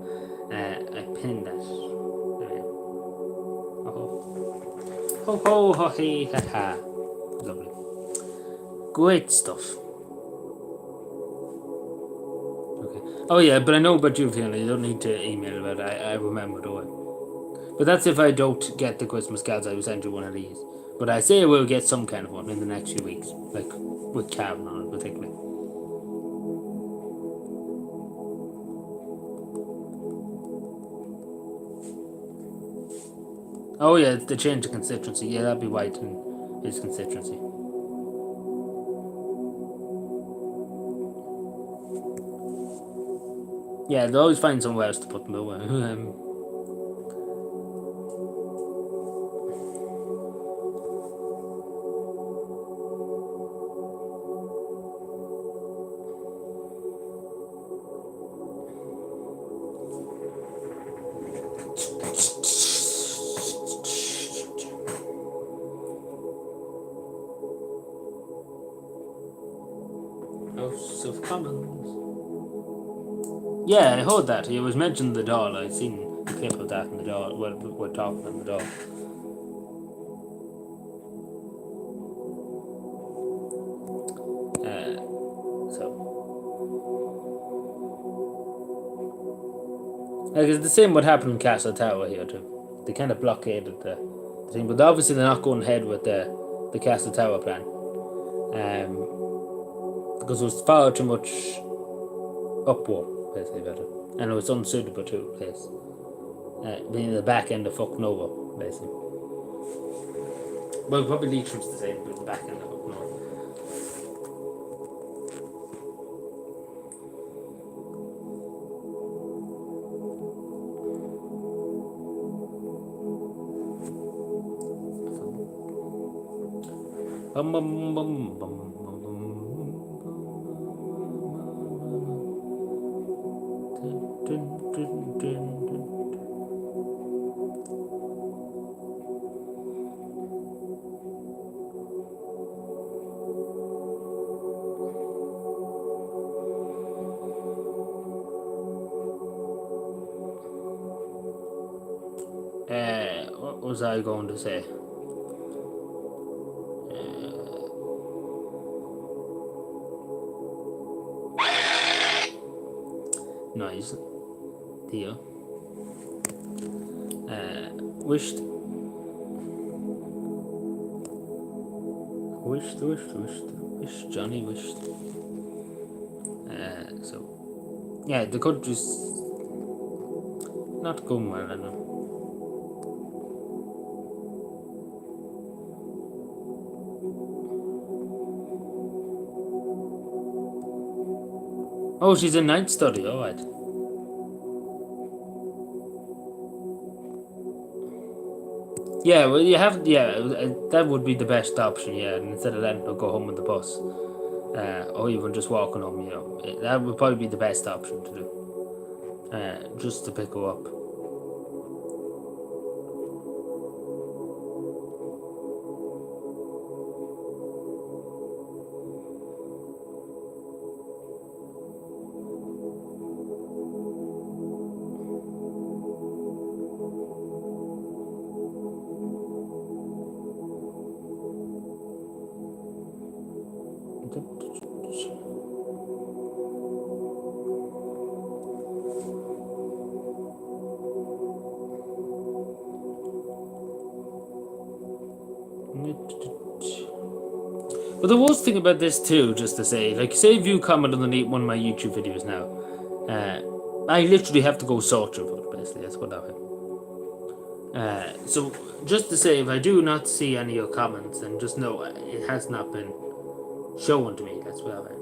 S1: I pinned that. Ho ho ho hey ha ha. Lovely. Great stuff. Okay. Oh yeah, but I know about you, Fiona. You don't need to email about it. I remember, don't I? But that's if I don't get the Christmas cards. I will send you one of these. But I say I will get some kind of one in the next few weeks, like with Cavan on it, particularly. Oh yeah, they changed the constituency. Yeah, that'd be White in his constituency. Yeah, they always find somewhere else to put them away. House of Commons. Yeah, I heard that. It was mentioned in the doll. I seen a clip of that in the doll. We're talking in the doll. So, like, it's the same what happened in Castle Tower here too. They kind of blockaded the thing, but obviously they're not going ahead with the Castle Tower plan, because it was far too much uproar basically about it, and it was unsuitable to a place. Being the back end of fucking over, basically. Well, probably Leitrim's the same, but the back end of fucking over. Bum, bum, bum, bum, bum, dun, dun, dun, dun. What was I going to say? Noise. Deal. Wished. Johnny wished. So, yeah, the country's not going well, I know. Oh, she's in night study, alright. Yeah, well, you have, that would be the best option, yeah, instead of letting her go home with the bus. Or even just walking home, that would probably be the best option to do. Just to pick her up. But the worst thing about this too, just to say, like, say if you comment underneath one of my YouTube videos now, I literally have to go searching for it, basically, that's what happened. So, just to say, if I do not see any of your comments, then just know it has not been shown to me, that's what happened.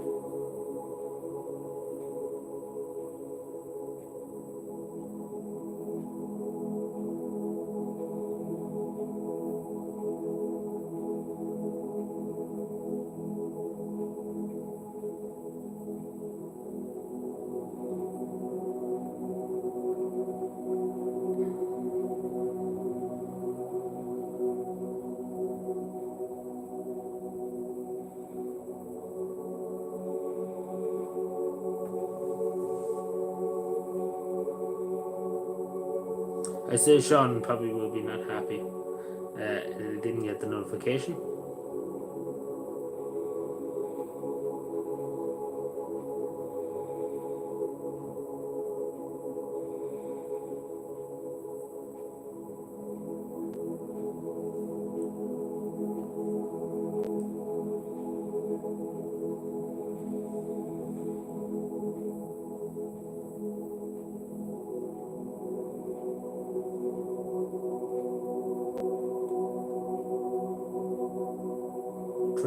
S1: I say Sean probably will be not happy. He didn't get the notification.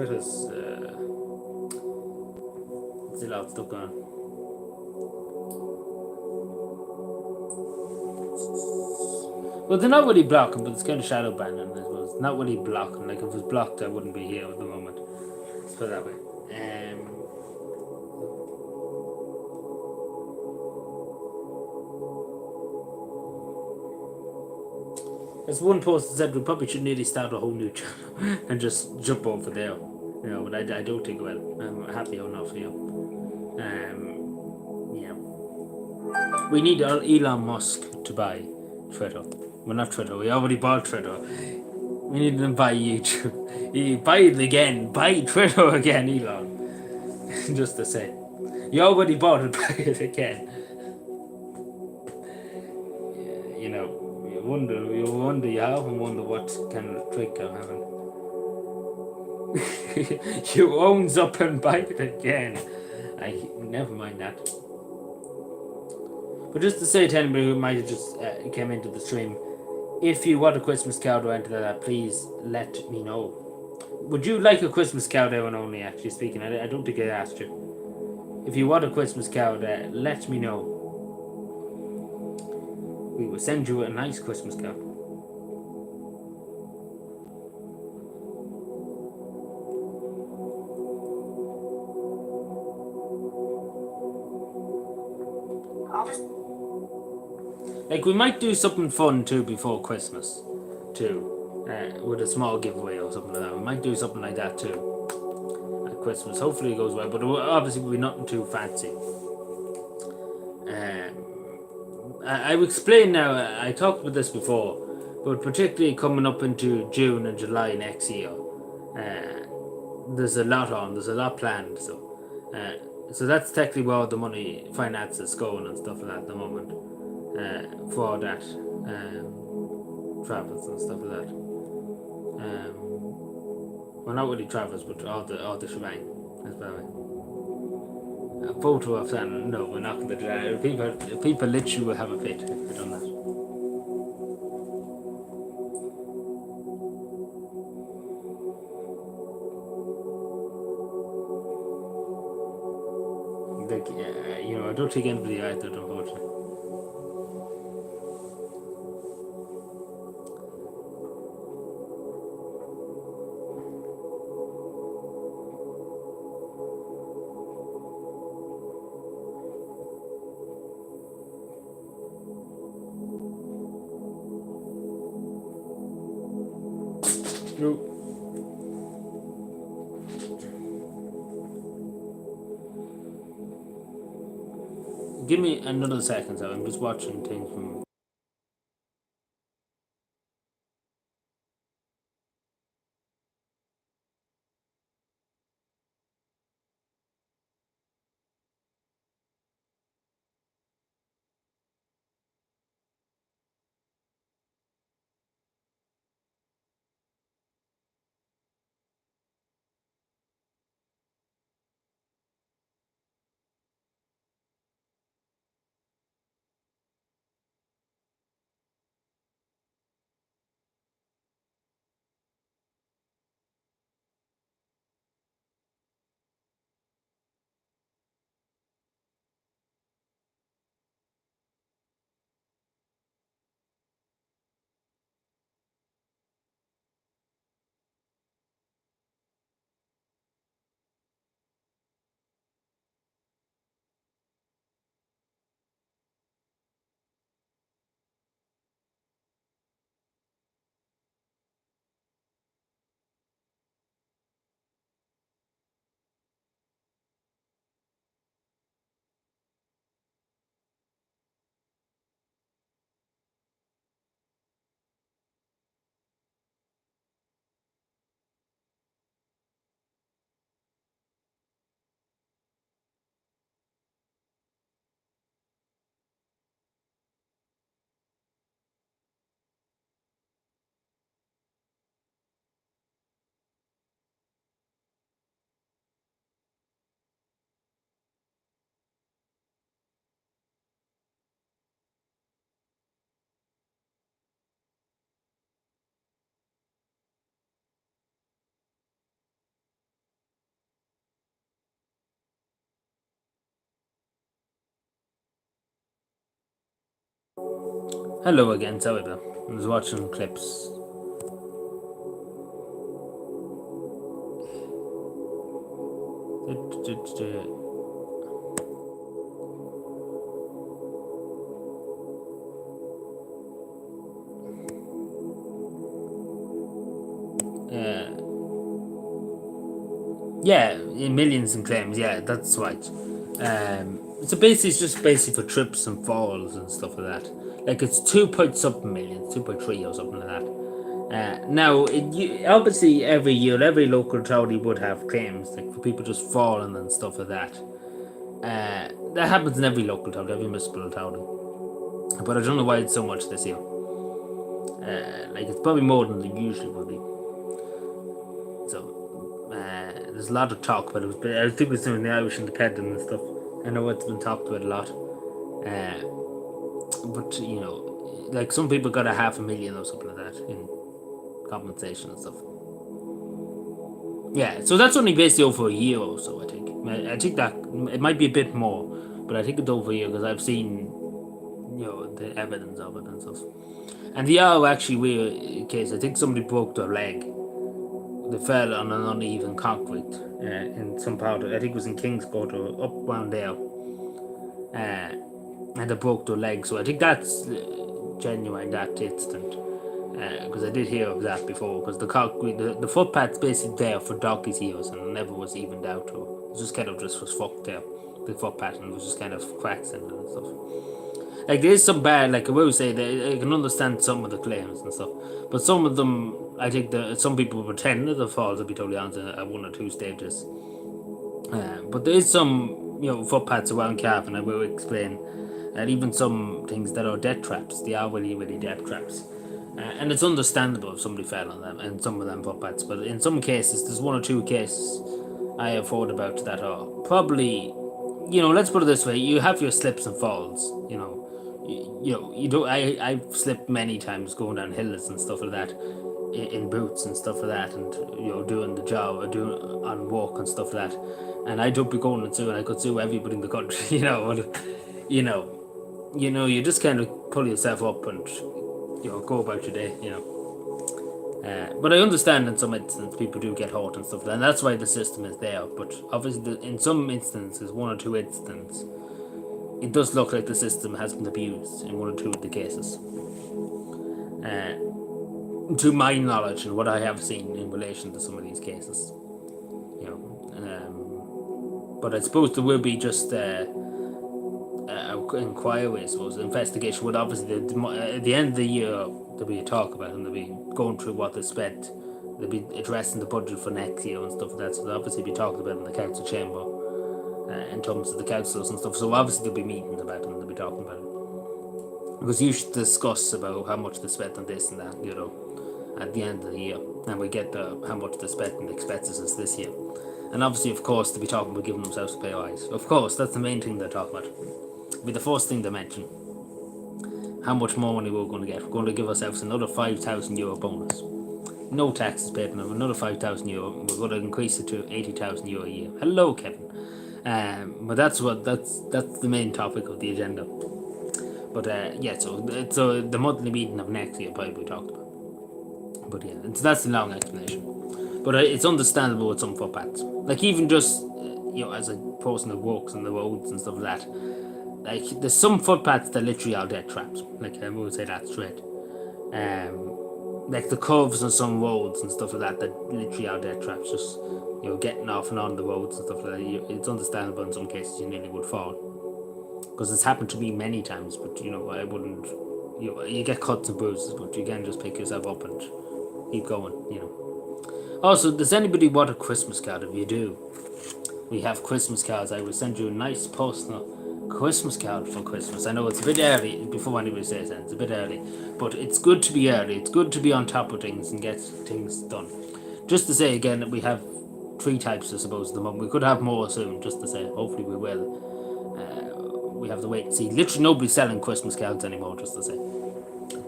S1: Twitter's still out stuck on. Well, they're not really blocking, but it's kind of shadow banning, I suppose. Not really blocking. Like, if it was blocked, I wouldn't be here at the moment. Let's put it that way. There's one post that said we probably should nearly start a whole new channel and just jump over there. You know, but I don't think well. I'm happy enough here. Yeah. We need Elon Musk to buy Twitter. Well, not Twitter. We already bought Twitter. We need to buy YouTube. Buy it again. Buy Twitter again, Elon. Just to say. You already bought it. Buy it again. You know, you often wonder what kind of trick I'm having. You owns up and buy it again. Never mind that. But just to say to anybody who might have just came into the stream, if you want a Christmas card or anything like that, please let me know. Would you like a Christmas card, Evan, only, actually speaking? I don't think I asked you. If you want a Christmas card, let me know. We will send you a nice Christmas card. Like, we might do something fun too before Christmas, too, with a small giveaway or something like that. We might do something like that too at Christmas. Hopefully it goes well, but obviously will be nothing too fancy. I will explain now. I talked about this before, but particularly coming up into June and July next year, there's a lot on. There's a lot planned. So that's technically where all the money, finances going and stuff like that at the moment. For that, travels and stuff like that. Well, not really travels, but all the shebang. That's about it. A photo of that? No, we're not going to do that. People literally will have a fit if we done that. Like, you know, I don't think anybody either, unfortunately. No. Give me another second, so I'm just watching things from. Hello again, sorry Bill. I was watching clips. Yeah, millions in claims. Yeah, that's right. So basically, it's just basically for trips and falls and stuff like that. Like it's 2 point something million, 2.3 or something like that. Now, obviously, every year, every local authority would have claims, like for people just falling and stuff like that. That happens in every local town, every municipal authority. But I don't know why it's so much this year. Like it's probably more than it usually would be. So there's a lot of talk about it. But I think it's doing the Irish Independent and stuff. I know it's been talked about a lot. But like some people got a 500,000 or something like that in compensation and stuff. Yeah, so that's only basically over a year or so, I think. I think that it might be a bit more, but I think it's over a year because I've seen, the evidence of it and stuff. And the other actually weird case, I think somebody broke their leg. They fell on an uneven concrete in some part of, I think it was in Kingscourt or up around there. And they broke their leg, so I think that's genuine, that instant. Because I did hear of that before, because the concrete, the footpath's basically there for donkey's heels and it never was evened out, to it just kind of just was fucked there. The footpath and was just kind of cracks in it and stuff. Like there is some bad, like I will say that I can understand some of the claims and stuff, but some of them, I think that some people pretend that the falls, to be totally honest, at 1 or 2 stages. But there is some, footpaths around Cavan, I will explain, and even some things that are death traps. They are really, really death traps. And it's understandable if somebody fell on them and some of them footpaths, but in some cases, there's 1 or 2 cases I have heard about that are probably, let's put it this way: you have your slips and falls. You don't. I've slipped many times going down hills and stuff like that, in boots and stuff like that, and doing the job or doing on walk and stuff like that. And I don't be going to sue, and I could sue everybody in the country. You just kind of pull yourself up and go about your day. But I understand in some instances people do get hurt and stuff, and that's why the system is there. But obviously, in some instances, 1 or 2 instances, it does look like the system has been abused in 1 or 2 of the cases. To my knowledge and what I have seen in relation to some of these cases, but I suppose there will be just inquiry, I suppose, investigation. Would obviously at the end of the year there'll be a talk about it, and they'll be going through what they spent. They'll be addressing the budget for next year and stuff like that. So they'll obviously be talking about it in the council chamber, in terms of the councillors and stuff. So obviously there'll be meetings about it and they'll be talking about it. Because you should discuss about how much they spent on this and that, at the end of the year. And we get how much they spent on the expenses this year. And obviously, of course, they'll be talking about giving themselves a pay rise. Of course, that's the main thing they're talking about. It'll be the first thing they mention. How much more money we're going to get. We're going to give ourselves another €5,000 bonus. No taxes paid on another €5,000. We're going to increase it to €80,000 a year. Hello, Kevin. But that's the main topic of the agenda. But so the monthly meeting of next year probably we talked about. But yeah, that's the long explanation. But it's understandable with some footpaths. Like even just as a person who walks on the roads and stuff like that. Like there's some footpaths that literally are death traps. Like I would say that straight. Like the curves on some roads and stuff like that literally are death traps. Just getting off and on the roads and stuff like that. It's understandable in some cases you nearly would fall, because it's happened to me many times. But I wouldn't. You get cuts and bruises, but you can just pick yourself up and keep going. Also, does anybody want a Christmas card? If you do, we have Christmas cards. I will send you a nice personal Christmas card for Christmas. I know it's a bit early before anybody says that. It's a bit early, but it's good to be early. It's good to be on top of things and get things done. Just to say again that we have 3 types, I suppose, at the moment. We could have more soon, just to say. Hopefully we will. We have to wait and see. Literally nobody's selling Christmas cards anymore, just to say.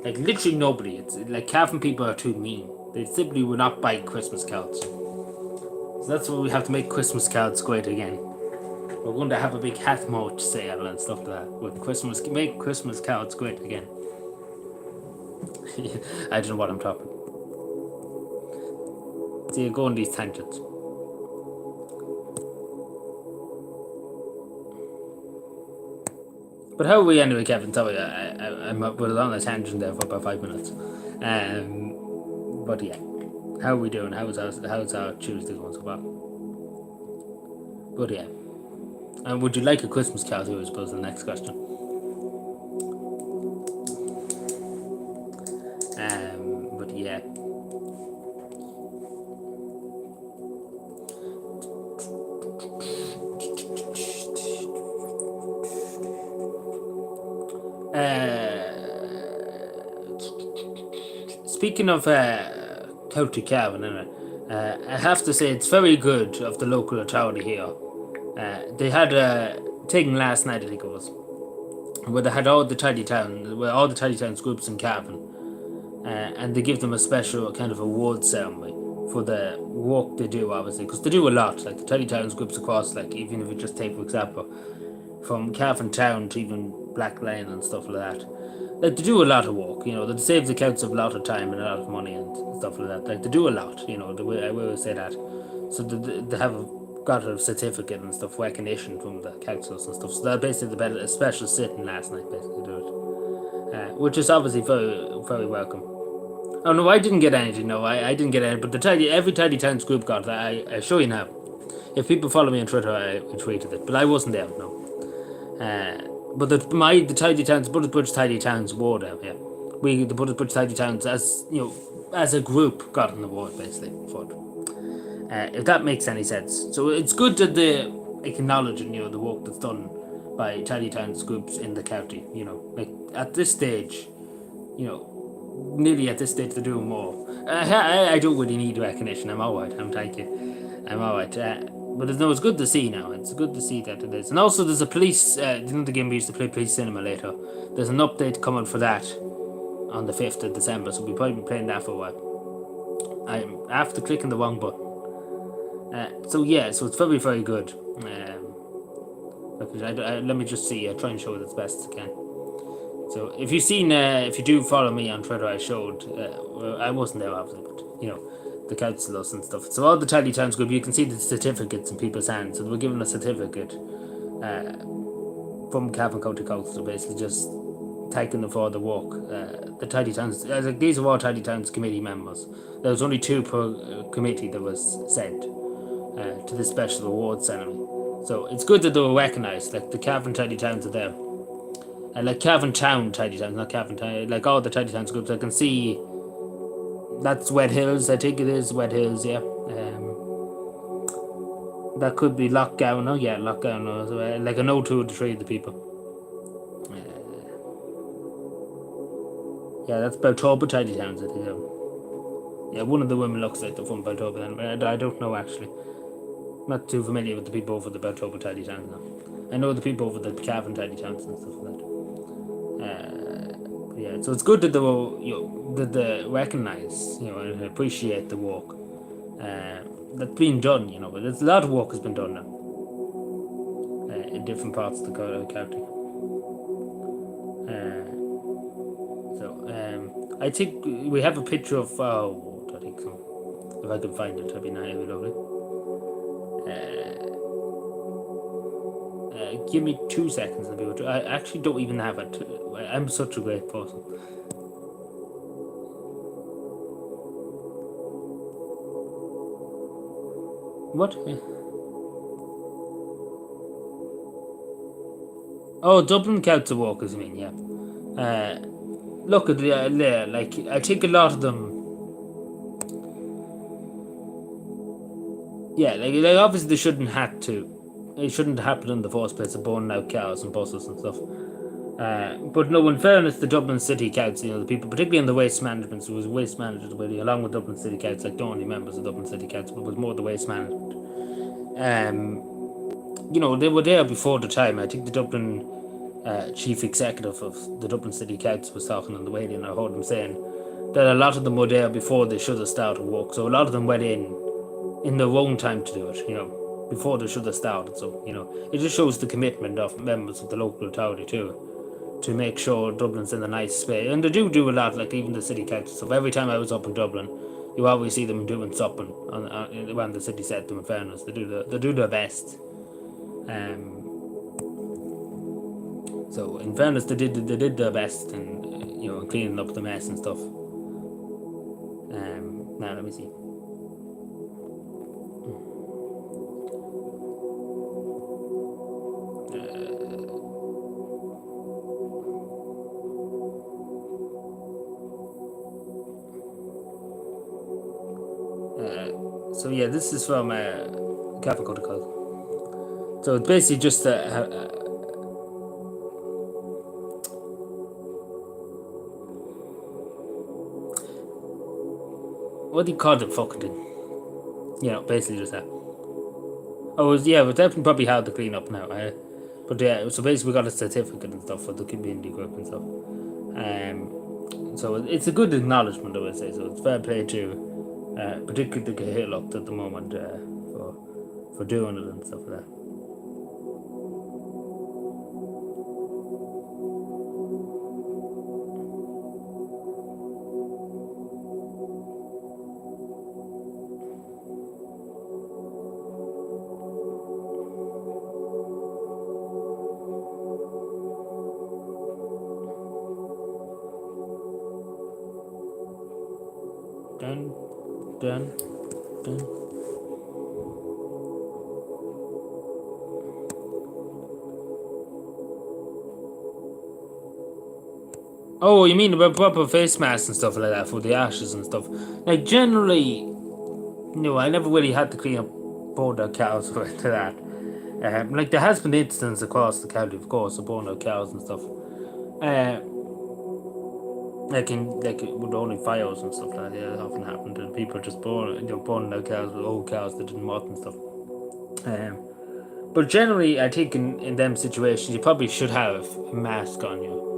S1: Like literally nobody. It's like Cavan people are too mean. They simply will not buy Christmas cards. So that's why we have to make Christmas cards great again. We're going to have a big hat moat sale and stuff like that with Christmas. Make Christmas cards great again. I don't know what I'm talking. So you go on these tangents. But how are we anyway, Kevin? Sorry, I'm on a tangent there for about 5 minutes. But yeah, how are we doing? How's our Tuesday going so far? But yeah, and would you like a Christmas card here? I suppose the next question. But yeah. Speaking of County Cavan, I have to say it's very good of the local authority here. They had a thing last night, I think it was, where they had all the tidy towns groups in Cavan, and they give them a special kind of award ceremony for the work they do, obviously, because they do a lot. Like the tidy towns groups across, like even if you just take, for example, from Cavan Town to even Black Lane and stuff like that. Like they do a lot of work, that saves the council a lot of time and a lot of money and stuff like that. Like they do a lot, the way I will say that. So they have got a certificate and stuff, recognition from the councils and stuff. So they're basically a special sitting last night, basically do it, which is obviously very, very welcome. Oh no, I didn't get anything. No, I didn't get any. But every Tidy Towns group got that. I show you now. If people follow me on Twitter, I tweeted it, but I wasn't there. No. But the Tidy Towns, Buttersbridge Tidy Towns award out here. The Buttersbridge Tidy Towns, as as a group, got an award basically for it. If that makes any sense. So it's good that they acknowledge the work that's done by Tidy Towns groups in the county. Like at this stage, nearly at this stage they're doing more. I don't really need recognition. I'm alright. Thank you. I'm alright. But it's good to see now. It's good to see that it is. And also there's a police, the game we used to play Police Cinema later. There's an update coming for that on the 5th of December, so we'll probably be playing that for a while. I'm after clicking the wrong button. So it's very, very good. Let me just see. I'll try and show it as best as I can. So if you do follow me on Twitter, I showed, I wasn't there obviously, but the councillors and stuff. So all the Tidy Towns group, you can see the certificates in people's hands. So they were given a certificate from Cavan County Council, basically just thanking them for the work. The Tidy Towns, these are all Tidy Towns committee members. There was only 2 per committee that was sent to this special award ceremony. So it's good that they were recognised. Like the Cavan Tidy Towns are there. Like Cavan Town Tidy Towns, not Cavan Town, like all the Tidy Towns groups. I can see that's Wet Hills, I think it is Wet Hills, yeah. That could be Lockgown, yeah, Lockgown, like I know 2 of the 3 of the people. Yeah, that's Baltoba Tidy Towns, I think. Yeah, one of the women looks like they're from Baltoba, then. I don't know actually. I'm not too familiar with the people over the Baltoba Tidy Towns now. I know the people over the Cavan Tidy Towns and stuff like that. Yeah, so it's good that they were, that they recognise, and appreciate the work that's been done, but there's a lot of work has been done now in different parts of the county. I think we have a picture of, I think so. If I can find it, that'd be lovely. Give me 2 seconds and be I actually don't even have it. I'm such a great person. What? Oh, Dublin Council walkers, I mean, yeah. Look at there, like, I think a lot of them. Yeah, like obviously they shouldn't have to. It shouldn't happen in the first place of burning out cars and buses and stuff. But no, in fairness, the Dublin City Council, the people, particularly in the waste management, so it was waste management really, along with Dublin City Council, like the only members of Dublin City Council, but it was more the waste management. They were there before the time. I think the Dublin chief executive of the Dublin City Council was talking on the radio, and I heard him saying that a lot of them were there before they should have started work. So a lot of them went in their own time to do it, before they should have started. So it just shows the commitment of members of the local authority too, to make sure Dublin's in a nice space. And they do a lot, like even the city council. So every time I was up in Dublin, you always see them doing something when the city set them. In fairness, they do their best. So in fairness, they did their best, and cleaning up the mess and stuff. Now let me see. So yeah, this is from Cavan Inn. So it's basically just what do you call it, fucking thing? Basically just that. Oh, we're definitely probably how to clean up now. But yeah, so basically we got a certificate and stuff for the community group and stuff. So it's a good acknowledgement, I would say. So it's fair play to, particularly to Hill up at the moment for doing it and stuff like that. Dun, dun, dun. Oh, you mean about proper face masks and stuff like that for the ashes and stuff? Like generally, I never really had to clean up border cows for to that. Like there has been incidents across the county, of course, of border cows and stuff. Like with only fires and stuff like that, it often happened, and people just born their cows with old cows that didn't rot and stuff. But generally, I think in them situations, you probably should have a mask on you.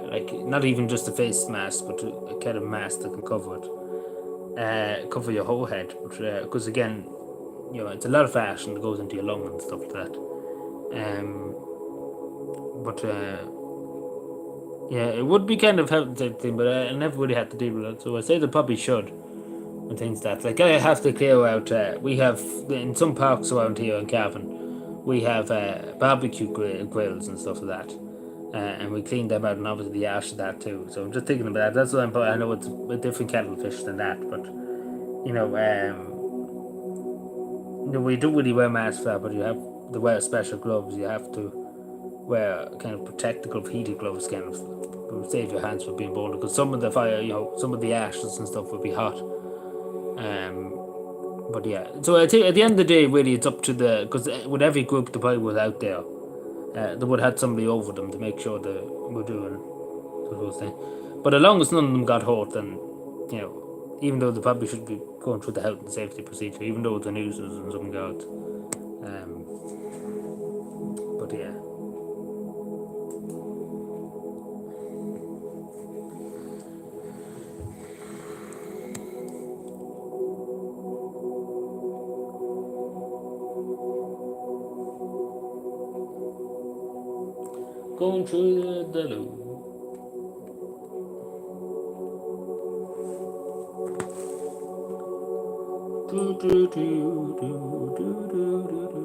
S1: Like not even just a face mask, but a kind of mask that can cover it, cover your whole head. Because again, it's a lot of ash that goes into your lung and stuff like that. But yeah, it would be kind of helpful thing, but I never really had to deal with it. So I say they probably should. And things that like I have to clear out. We have in some parks around here in Cavan, we have barbecue grills and stuff like that. And we cleaned them out, and obviously the ash of that too. So I'm just thinking about that. That's what I know it's a different kettle of fish than that, but we don't really wear masks for that. But you have to wear special gloves. You have to wear kind of protective heated gloves, kind of save your hands from being burned, because some of the fire, some of the ashes and stuff would be hot. But yeah, so I think at the end of the day, really, it's up to because with every group the probably was out there, they would have had somebody over them to make sure they were doing those things. But as long as none of them got hurt, then even though they probably should be going through the health and safety procedure, even though the news is in some regards. But yeah. Going through the loo. Do, do, do, do, do, do, do.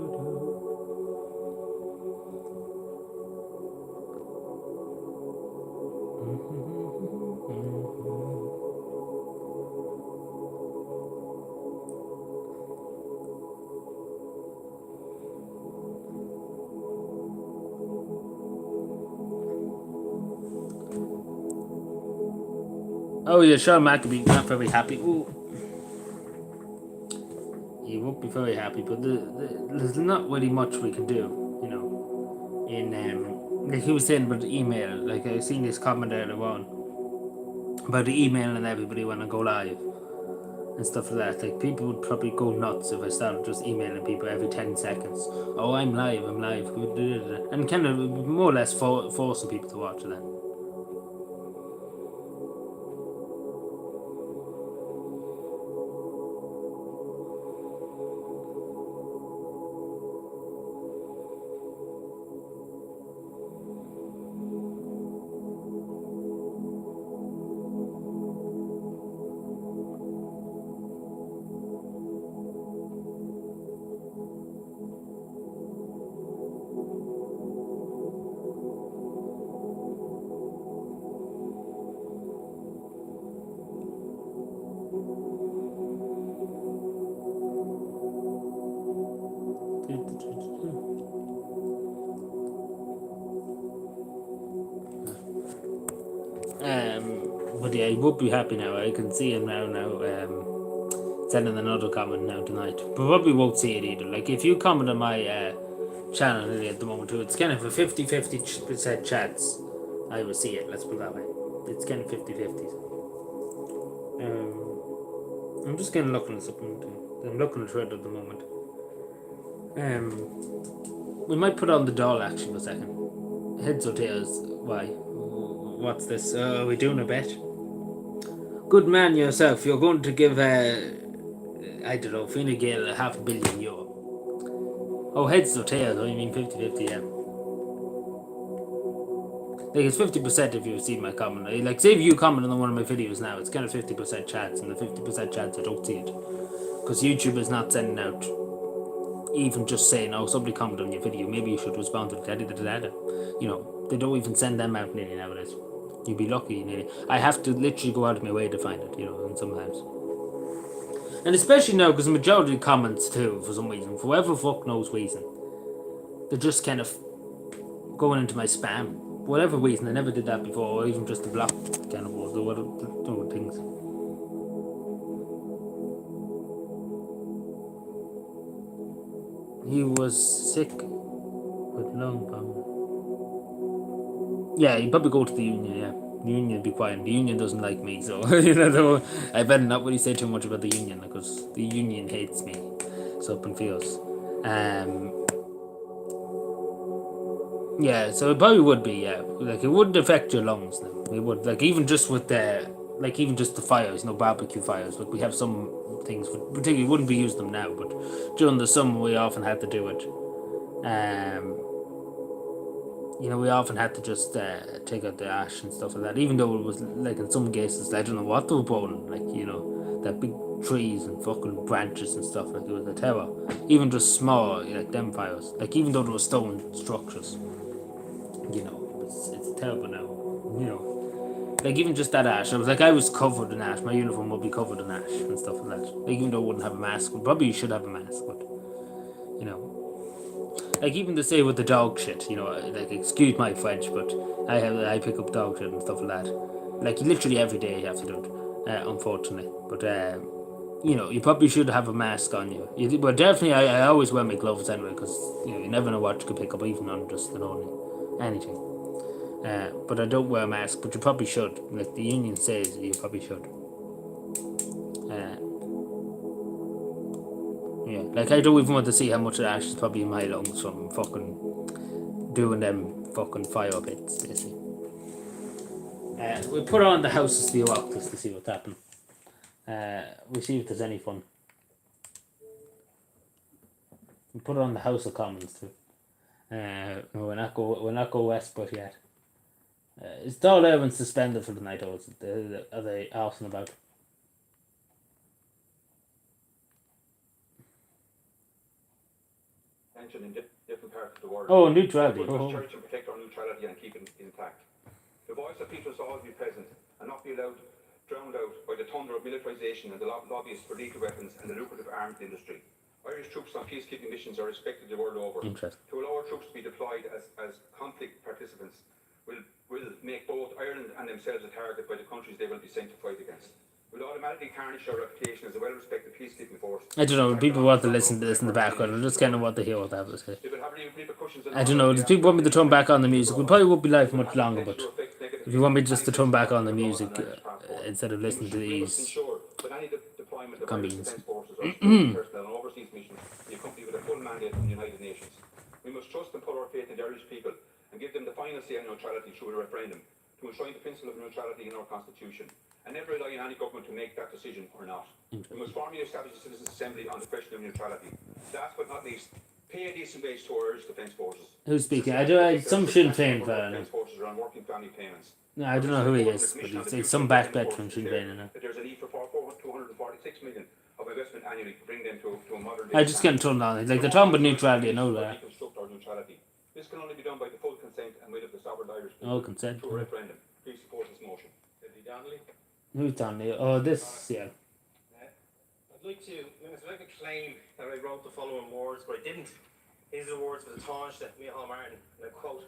S1: Oh yeah, Sean Maccabee not very happy. Ooh. He won't be very happy, but there's not really much we can do, In like he was saying about the email, like I seen this comment earlier on about the email and everybody want to go live and stuff like that. Like people would probably go nuts if I started just emailing people every 10 seconds. Oh, I'm live, and kind of more or less forcing people to watch it then. But yeah, he would be happy now. I can see him now. Sending another comment now tonight. But probably won't see it either. Like, if you comment on my channel really at the moment too, it's kind of a 50-50% chance I will see it. Let's put it that way. It's kind of 50-50. I'm just kind of looking at something too. I'm looking at Twitter at the moment. We might put on the doll actually for a second. Heads or tails? Why? What's this? Are we doing a bet? Good man yourself. You're going to give I don't know, Fine Gael €500 million. Oh, heads or tails? Oh, you mean 50-50, yeah. Like, it's 50% if you see my comment. Like, say if you comment on one of my videos now, it's kind of 50% chance, and the 50% chance I don't see it. Because YouTube is not sending out, even just saying, oh, somebody commented on your video, maybe you should respond to the da-da-da-da-da. You know, they don't even send them out nearly nowadays. You'd be lucky nearly. I have to literally go out of my way to find it, you know, and sometimes. And especially now, because the majority of comments too, for some reason, for whatever fuck knows reason, they're just kind of going into my spam. Whatever reason, I never did that before, or even just the block kind of was, or whatever things. He was sick with lung problem. Yeah, he'd probably go to the union, yeah. The union would be quiet. The union doesn't like me, so you know, I better not really say too much about the union because the union hates me. So up and feels. Yeah, so it probably would be, yeah. Like, it wouldn't affect your lungs now. It would, like, even just with even just the fires, barbecue fires. Like, we have some things, particularly, we wouldn't be using them now, but during the summer, we often had to do it. We often had to just take out the ash and stuff like that, even though it was, like, in some cases, I don't know what they were burning, like, that big trees and fucking branches and stuff, like, it was a terror. Even just small, like, them fires. Like, even though there were stone structures. It's terrible now. Like even just that ash. I was covered in ash. My uniform would be covered in ash and stuff like that. Like even though I wouldn't have a mask, probably should have a mask, but like even to say with the dog shit, like excuse my French, but I pick up dog shit and stuff like that. Like literally every day you have to do it, unfortunately. But you probably should have a mask on you. But definitely, I always wear my gloves anyway because you never know what you could pick up even on just anything. But I don't wear a mask, but you probably should. Like the union says, you probably should. Yeah, like I don't even want to see how much of the ash is probably in my lungs from fucking doing them fucking fire pits, basically. We put on the House of Steel Octopus to see what's happening. We see if there's any fun. We put on the House of Commons too. We're not go Westport yet. Is Dáil Éireann suspended for the night, or are they out and about?
S2: In different parts of the world.
S1: Oh, neutrality.
S2: We must cherish and protect our neutrality and keep it intact. The voice of people shall always be present and not be drowned out by the thunder of militarisation and the lobbyists for lethal weapons and the lucrative arms industry. Irish troops on peacekeeping missions are respected the world over. To allow our troops to be deployed as conflict participants will make both Ireland and themselves a target by the countries they will be sent to fight against. Will automatically tarnish our reputation as a well-respected peacekeeping force.
S1: I don't know, people want to listen to this in the background. I just kind of want to hear what they have to say. I don't know, if people want me to turn back on the music, we probably won't be live much longer, but if you want me just to turn back on the music instead of listening to these convenience.
S2: We must trust and put our faith in the Irish people and give them the final say on neutrality through a referendum to enshrine the principle of neutrality in our constitution and never rely on any government to make that decision or not. We must formally establish a citizens' assembly on the question of neutrality. Last but not least, pay a decent wage to our Irish Defence Forces.
S1: Who's speaking? Some Sinn Féin fellow.
S2: Defence Forces are on working family payments.
S1: No, I don't know who he is, but it's some backbench from Sinn Féin.
S2: There's a need for 246 million of investment annually to bring them to a modern day.
S1: I just can't turn on it. Like they're talking about neutrality, I know that.
S2: This can only be done by the full consent and will of the sovereign Irish people.
S1: Oh, consent.
S2: Through a referendum. Please support this motion. Donnelly?
S1: Who's Donnelly? Oh, this, yeah.
S3: I'd like to claim that I wrote the following words, but I didn't. These are the words of the Taoiseach, Micheál Martin, and I quote,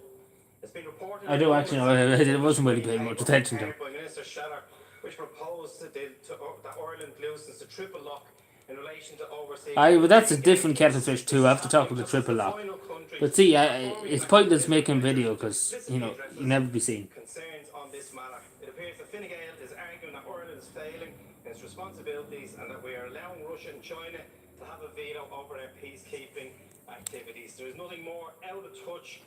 S3: "It's been reported..."
S1: I do actually know, I wasn't really paying much attention to him.
S3: By Minister Sheller which proposed that Ireland loosens the triple lock in relation to overseas.
S1: Aye, but that's a different kettle of fish too. I have to talk with the triple lock. But see, it's pointless making video because, you know, you'll never be seen.
S3: Concerns on this matter. It appears that Fine Gael is arguing that Ireland is failing in its responsibilities and that we are allowing Russia and China to have a veto over their peacekeeping activities. There is nothing more out of touch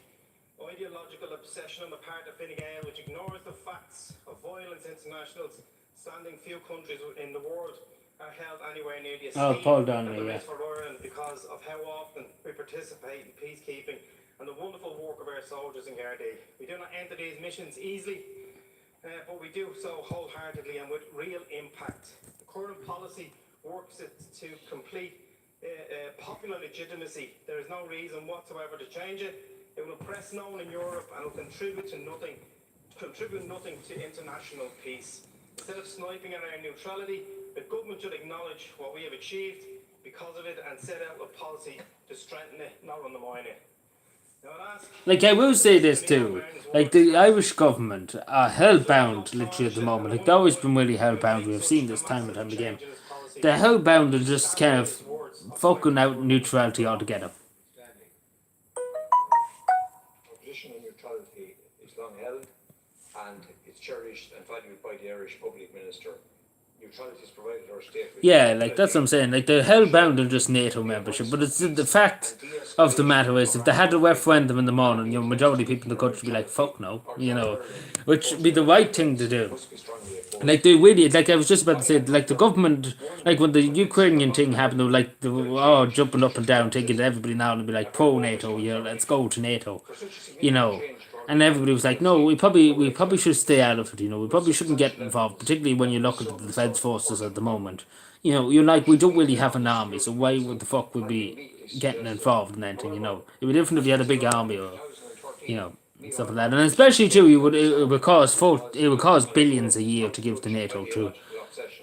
S3: ideological obsession on the part of Fine Gael which ignores the facts of violence. Internationals standing few countries in the world are held anywhere near the esteem
S1: Paul Donnelly,
S3: and the
S1: yeah.
S3: rest for Ireland because of how often we participate in peacekeeping and the wonderful work of our soldiers in Gardaí. We do not enter these missions easily, but we do so wholeheartedly and with real impact. The current policy works to complete popular legitimacy. There is no reason whatsoever to change it. It will impress no one in Europe and will contribute nothing to international peace. Instead of sniping at our neutrality, the government should acknowledge what we have achieved because of it and set out a policy to strengthen it, not undermine it. Now,
S1: like, I will say this too, like, the Irish government are hell-bound literally at the moment. Like, they've always been really hell-bound. We've seen this time and time again. They're hell-bound and just kind of fucking out neutrality altogether.
S4: Our position on neutrality is long held and it's cherished and valued by the Irish public minister. Neutrality is provided our state with.
S1: Yeah, like, that's what I'm saying. Like, they're hell-bound on just NATO membership. But it's the fact of the matter is, if they had a referendum in the morning, you know, majority of people in the country would be like, fuck no, you know, which would be the right thing to do. Like, they really, like, I was just about to say, like, the government, like, when the Ukrainian thing happened, they were like, jumping up and down, taking to everybody now and be like, pro-NATO, you know, let's go to NATO, you know. And everybody was like, no, we probably should stay out of it, you know, we probably shouldn't get involved, particularly when you look at the defence forces at the moment. You know, you're like, we don't really have an army, so why would the fuck we be getting involved in anything, you know? It'd be different if you had a big army or, you know, stuff like that. And especially too, it would cost billions a year to give to NATO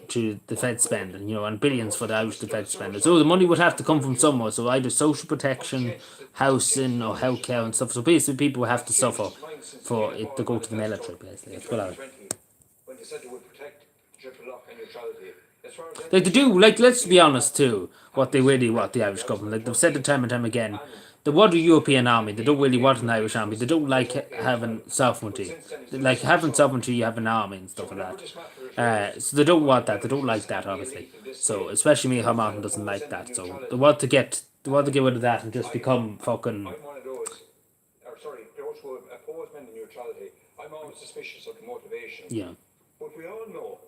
S1: to defence spending, you know, and billions for the Irish defence spending. So the money would have to come from somewhere. So either social protection, housing, or healthcare and stuff. So basically, people would have to suffer for it to go to the military. Basically, that's what I.
S4: When they said they would protect triple lock and neutrality.
S1: Like, they do. Like, let's be honest too. What the Irish government, like, they've said it time and time again. They want a European army. They don't really want an Irish army. They don't like having sovereignty. Like, having sovereignty, you have an army and stuff like that. So they don't want that. They don't like that, obviously. So especially me, Martin doesn't like that. So they want to get rid of that and just become fucking.
S4: I'm one of those who oppose men neutrality. I'm always suspicious of the motivation.
S1: Yeah.
S4: But we all know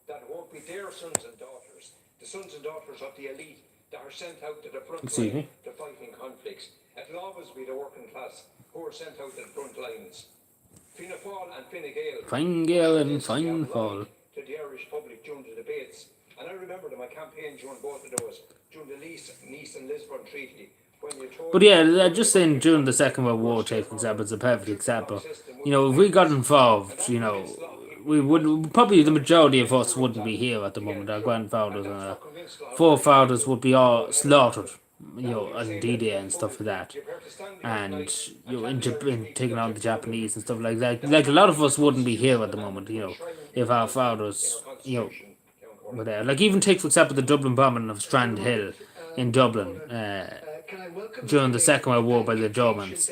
S4: that it won't be their sons and daughters, the sons and daughters of the elite, that are sent out to the front line to fight in conflicts. It'll always be the working class who are sent out to the front lines. Fianna Fáil and Fine Gael.
S1: Fine Gael and Fine Fáil.
S4: To the Irish public during the debates. And I remember my campaign during both of those, during the Nice and Lisbon Treaty.
S1: But yeah, just saying, during the Second World War, take for example, is a perfect example. You know, if we got involved, you know, we would probably, the majority of us wouldn't be here at the moment. Our grandfathers and our forefathers would be all slaughtered, you know, on D-Day and stuff like that. And, you know, in taking on the Japanese and stuff like that. Like, a lot of us wouldn't be here at the moment, you know, if our fathers, you know, were there. Like, even take for example the Dublin bombing of Strand Hill in Dublin during the Second World War by the Germans.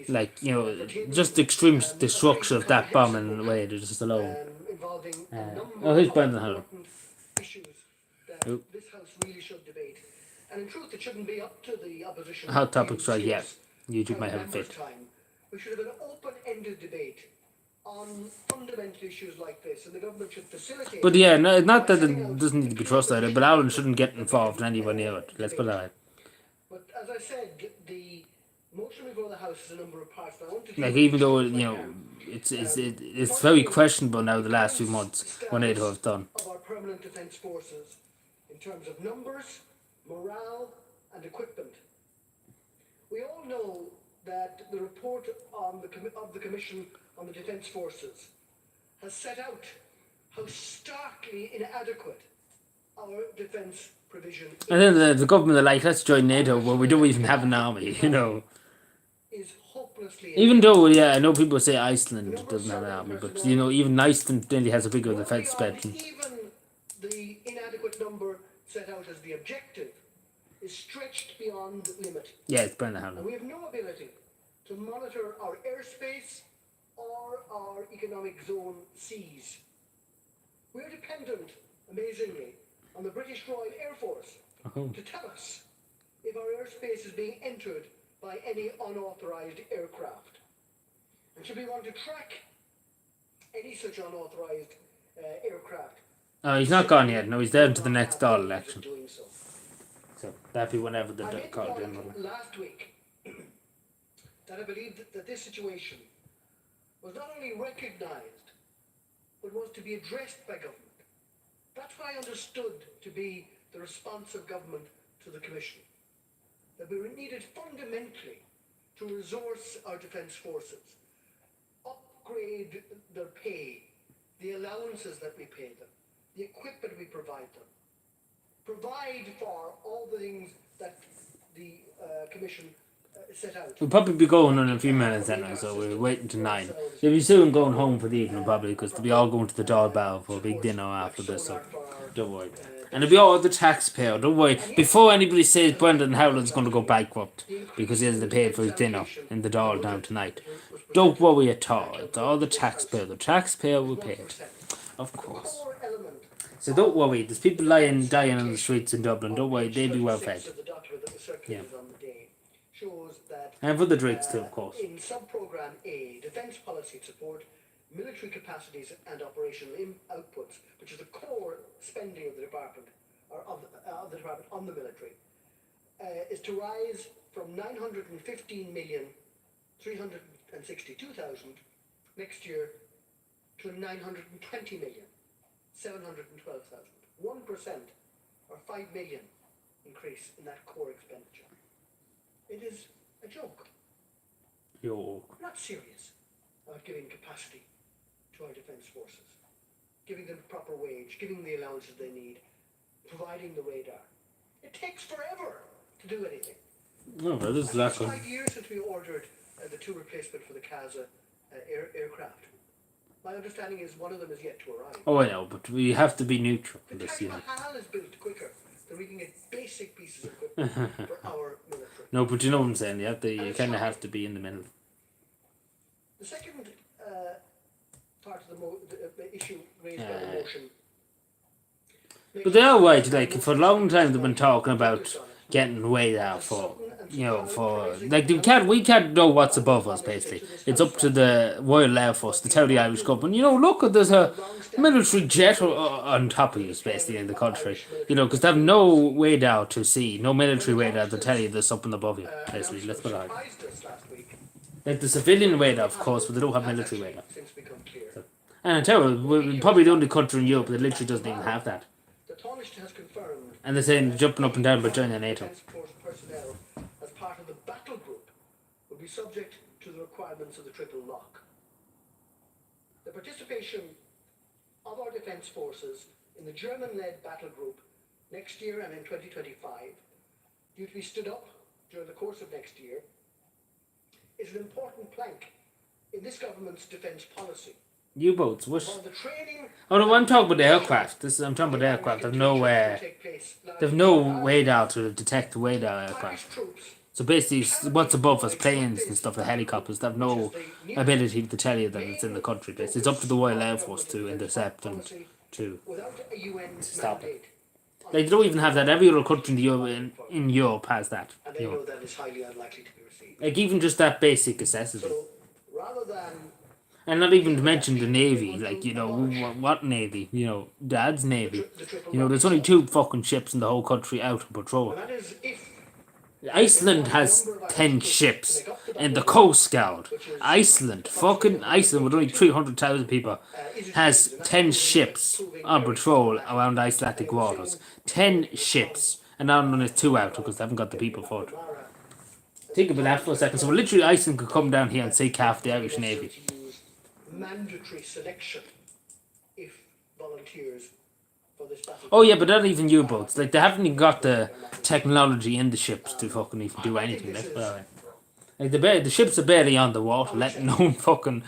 S1: Like, you know, just the extreme destruction of that bombing way, just alone. Who's Brendan Howell?
S5: Issues that this House really should debate. And in truth, it shouldn't be up to the opposition.
S1: Hot topics, right? Yeah, YouTube might have a fit.
S5: We should have an open-ended debate on fundamental issues like this, and the government should facilitate.
S1: But yeah, no, not that it doesn't need to be trusted, but Ireland shouldn't get involved anywhere near it. Let's put it that way.
S5: But as I said, the motion before the House is a number of parts. I want to
S1: like, even though, you know, it's very questionable now the last few months what NATO have done.
S5: Of our permanent defence forces in terms of numbers, morale, and equipment. We all know that the report on of the Commission on the Defence Forces has set out how starkly inadequate our defence provision is.
S1: And then the government are like, let's join NATO, well, we don't even have an army, you know.
S5: Is hopelessly honestly,
S1: Even though, yeah, I know people say Iceland doesn't have an army, but you know, even Iceland nearly has a bigger defense spectrum.
S5: even the inadequate number set out as the objective is stretched beyond limit.
S1: Yeah, it's better than
S5: And
S1: having.
S5: we have no ability to monitor our airspace or our economic zone seas. We are dependent, amazingly, on the British Royal Air Force to tell us if our airspace is being entered by any unauthorized aircraft. And should we want to track any such unauthorized aircraft,
S1: Oh, he's not gone yet. No, he's down to the next Dáil election.
S5: doing so.
S1: So that'll be whenever the
S5: I made the
S1: call
S5: point
S1: general.
S5: last week that I believed that this situation was not only recognized, but was to be addressed by government. That's what I understood to be the response of government to the Commission. That we needed fundamentally to resource our defence forces, upgrade their pay, the allowances that we pay them, the equipment we provide them, provide for all the things that the Commission set out.
S1: We'll probably be going on in a few minutes then, so we're waiting to 9. They'll be soon going home for the evening probably, because they'll be all going to the Dáil Bow for a big dinner after this, so don't worry. And it'll be all the taxpayer, don't worry. Before anybody says Brendan Howland's going to go bankrupt because he has to pay for his dinner in the Dáil down tonight, don't worry at all. It's all the taxpayer. The taxpayer will pay it. Of course. So don't worry, there's people dying on the streets in Dublin, don't worry, they'll be well fed. Yeah. And for the drinks too, of course.
S5: In sub-program A, Defence Policy Support, Military Capacities and Operational Outputs, which is the core spending of the department, or of the department on the military, is to rise from 915,362,000 next year to 920,712,000. 1% or 5 million increase in that core expenditure. It is a joke.
S1: Yo.
S5: We're not serious about giving capacity to our defence forces, giving them proper wage, giving the allowances they need, providing the radar. It takes forever to do anything.
S1: No, but this is lack
S5: It's
S1: of...
S5: 5 years since we ordered the 2 replacement for the CASA aircraft. My understanding is one of them is yet to arrive.
S1: Oh, I know, but we have to be neutral for
S5: The
S1: this,
S5: Taj
S1: you know.
S5: Mahal is built quicker than we can get basic pieces of equipment for our military.
S1: No, but you know what I'm saying, you kind of have to be in the middle.
S5: The second part of the issue raised by the motion.
S1: But they are right, like, for a long time they've been talking about getting way there for, you know, for, like, we can't know what's above us, basically. It's up to the Royal Air Force to tell the Irish government, you know, look, there's a military jet on top of you, basically, in the country. You know, because they have no radar to see, no military radar to tell you there's something above you, basically, let's put it on. Like the civilian radar, of course, but they don't have military radar. So, and I tell you, we're probably the only country in Europe that literally doesn't even have that. And they're saying jumping up and down by joining NATO.
S5: Personnel as part of the battle group will be subject to the requirements of the triple lock. The participation of our defence forces in the German-led battle group next year and in 2025, due to be stood up during the course of next year, is an important plank in this government's defence policy.
S1: U-boats, what?
S5: For the training.
S1: Oh no, I'm talking about the aircraft. I'm talking about the aircraft. They've no radar to detect the radar aircraft. So basically, what's above us, planes and stuff, the helicopters, they have no ability to tell you that it's in the country. Basically, it's up to the Royal Air Force to intercept and to stop it. They don't even have that. Every other country in Europe has that.
S5: And they know that is highly unlikely to be received.
S1: Like even just that basic necessity.
S5: So rather than.
S1: And not even to mention the Navy, like, you know, what Navy? You know, Dad's Navy. You know, there's only 2 fucking ships in the whole country out on patrol. Iceland has 10 ships in the Coast Guard. Fucking Iceland, with only 300,000 people, has 10 ships on patrol around Icelandic waters. 10 ships. And now there's 2 out because they haven't got the people for it. Think about that for a second. So literally Iceland could come down here and sink half the Irish Navy.
S5: Mandatory selection if volunteers for this battle.
S1: Oh yeah, but not even U-boats. Like they haven't even got the technology in the ships to fucking even do anything. Like the ships are barely on the water, letting alone fucking,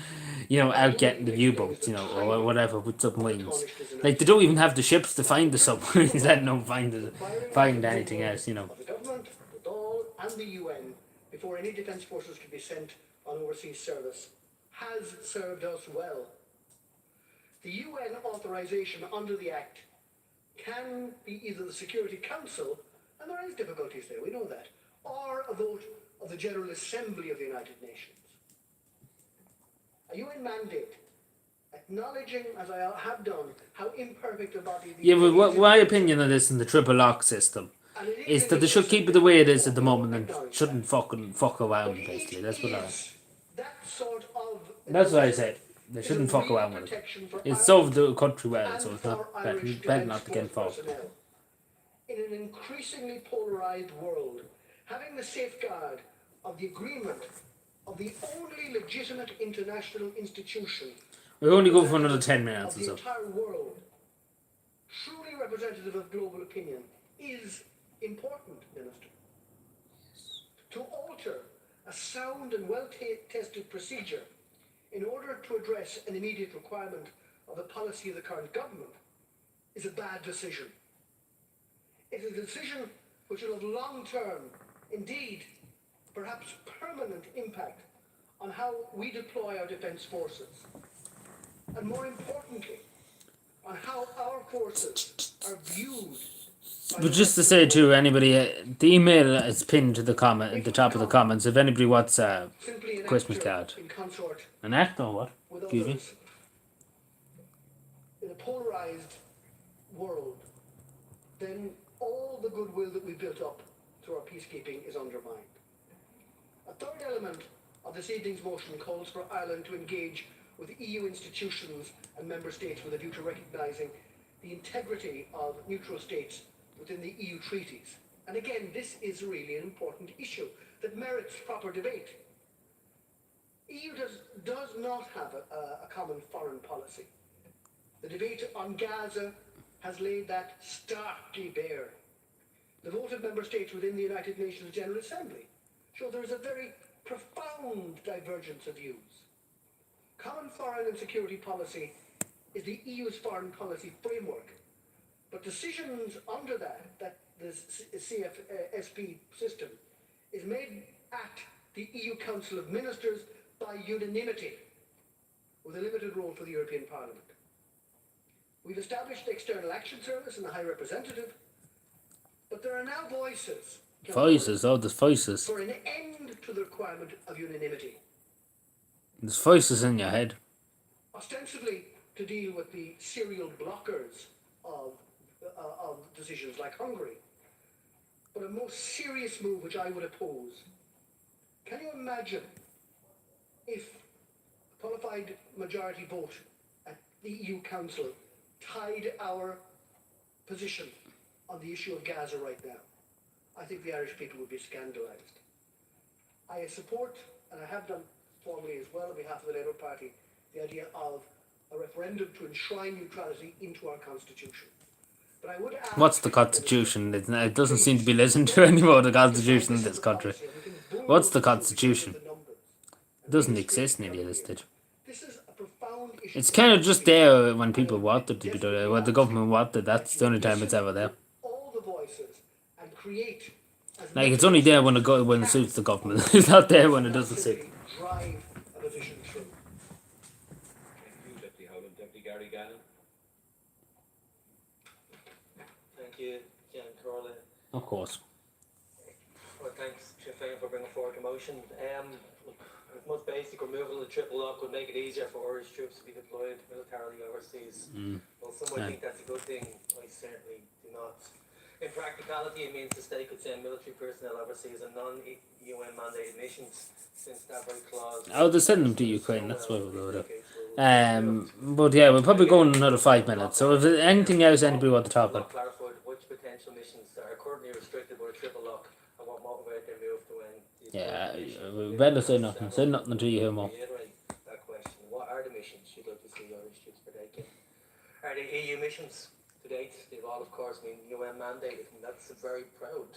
S1: out getting the U-boats, or whatever with submarines. Like they don't even have the ships to find the submarines, letting alone find anything else,
S5: Of the government, the Dáil and the UN, before any defence forces can be sent on overseas service, has served us well. The UN authorisation under the Act can be either the Security Council, and there is difficulties there, we know that, or a vote of the General Assembly of the United Nations. A UN mandate, acknowledging, as I have done, how imperfect a body the
S1: Yeah, but
S5: UN is
S1: my opinion on this in the triple lock system
S5: and it
S1: is that they should keep it the way it is at the moment and shouldn't fuck around, basically. That's what
S5: that sort of
S1: That's what I said. They shouldn't fuck around with it. It's served the country well, so it's not better not to get involved.
S5: In an increasingly polarised world, having the safeguard of the agreement of the only legitimate international institution
S1: We're only going for another 10 minutes
S5: of
S1: or
S5: the
S1: so.
S5: entire world, truly representative of global opinion, is important, Minister. To alter a sound and well-tested procedure in order to address an immediate requirement of the policy of the current government is a bad decision. It is a decision which will have long-term, indeed, perhaps permanent impact on how we deploy our defence forces. And more importantly, on how our forces are viewed.
S1: But just to say to anybody, the email is pinned to the comment at the top of the comments. If anybody wants a
S5: Simply an
S1: Christmas
S5: actor
S1: card,
S5: in consort
S1: an act or what?
S5: with
S1: Excuse me.
S5: others. In a polarised world, then all the goodwill that we built up through our peacekeeping is undermined. A third element of this evening's motion calls for Ireland to engage with EU institutions and member states with a view to recognising the integrity of neutral states within the EU treaties. And again, this is really an important issue that merits proper debate. EU does not have a common foreign policy. The debate on Gaza has laid that starkly bare. The vote of member states within the United Nations General Assembly show there is a very profound divergence of views. Common foreign and security policy is the EU's foreign policy framework, but decisions under that the CFSP system is made at the EU Council of Ministers by unanimity, with a limited role for the European Parliament. We've established the External Action Service and the High Representative, but there are now voices.
S1: Voices, there's voices.
S5: For an end to the requirement of unanimity.
S1: There's voices in your head.
S5: Ostensibly to deal with the serial blockers of decisions like Hungary. But a most serious move which I would oppose. Can you imagine if a qualified majority vote at the EU Council tied our position on the issue of Gaza right now? I think the Irish people would be scandalised. I support, and I have done formally as well on behalf of the Labour Party, the idea of a referendum to enshrine neutrality into our constitution. But I would ask,
S1: What's the constitution? It doesn't seem to be listened to anymore, the constitution in this country. What's the constitution? It doesn't exist nearly at this stage.
S5: This is a profound issue.
S1: It's kind of just there when people want it to be there, when the government want it. That's the only time it's ever there.
S5: All the voices and create
S1: Like, it's only there when it suits the government. It's not there when it doesn't suit.
S5: drive a division through.
S2: Thank you, Deputy Howland. Deputy Gary Gannon.
S3: Thank you, Jan Corley.
S1: Of course.
S3: Well, thanks, Sinn Féin, for bringing forward the motion. With most basic removal of the triple lock would make it easier for Irish troops to be deployed militarily overseas. Well, some might think that's a good thing. I certainly do not. In practicality, it means the state could send military personnel overseas on non-UN mandated missions, since that very clause.
S1: Oh, they send them to Ukraine. That's why we'll go there. But yeah, we're probably going another 5 minutes. So if there's anything else anybody want to talk about?
S3: Clarified which potential missions are currently restricted by a triple lock and what motivated their move to end.
S1: Yeah, we better say nothing. Say nothing until you hear more.
S3: Reiterate that question. What are the missions you'd like to see Irish troops partaking? Are they EU missions? To date, they've all, of course, been UN mandated, and that's very proud.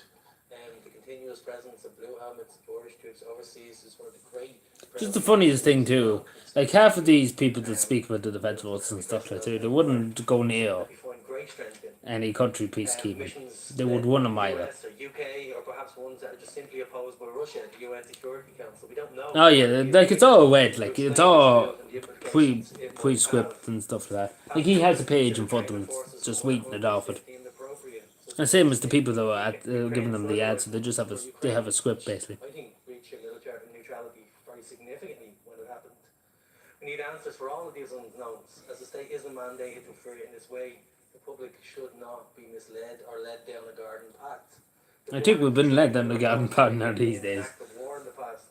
S6: The continuous presence of blue helmets and Irish troops overseas is one of the great.
S1: Just the funniest thing too, like half of these people that speak about the defence forces and stuff like that, they wouldn't go near
S6: We find great strength in.
S1: any country peacekeeping.
S6: Missions
S1: They would run a mile.
S6: US or UK or perhaps ones that are just simply opposed by Russia at the UN Security Council. We don't know.
S1: Oh yeah, like it's all wet, like it's all pre-script and stuff like that. Like he has a page in front of him, just reading it off it. And same as the people that were giving them the ads, so they just have a script basically.
S6: I think breaching military neutrality very significantly when it happened. We need answers for all of these unknowns. As the state isn't mandated to operate in this way, the public should not be misled or led down a garden path.
S1: I think we've been led down the garden path now these days.
S6: Act of war in the past.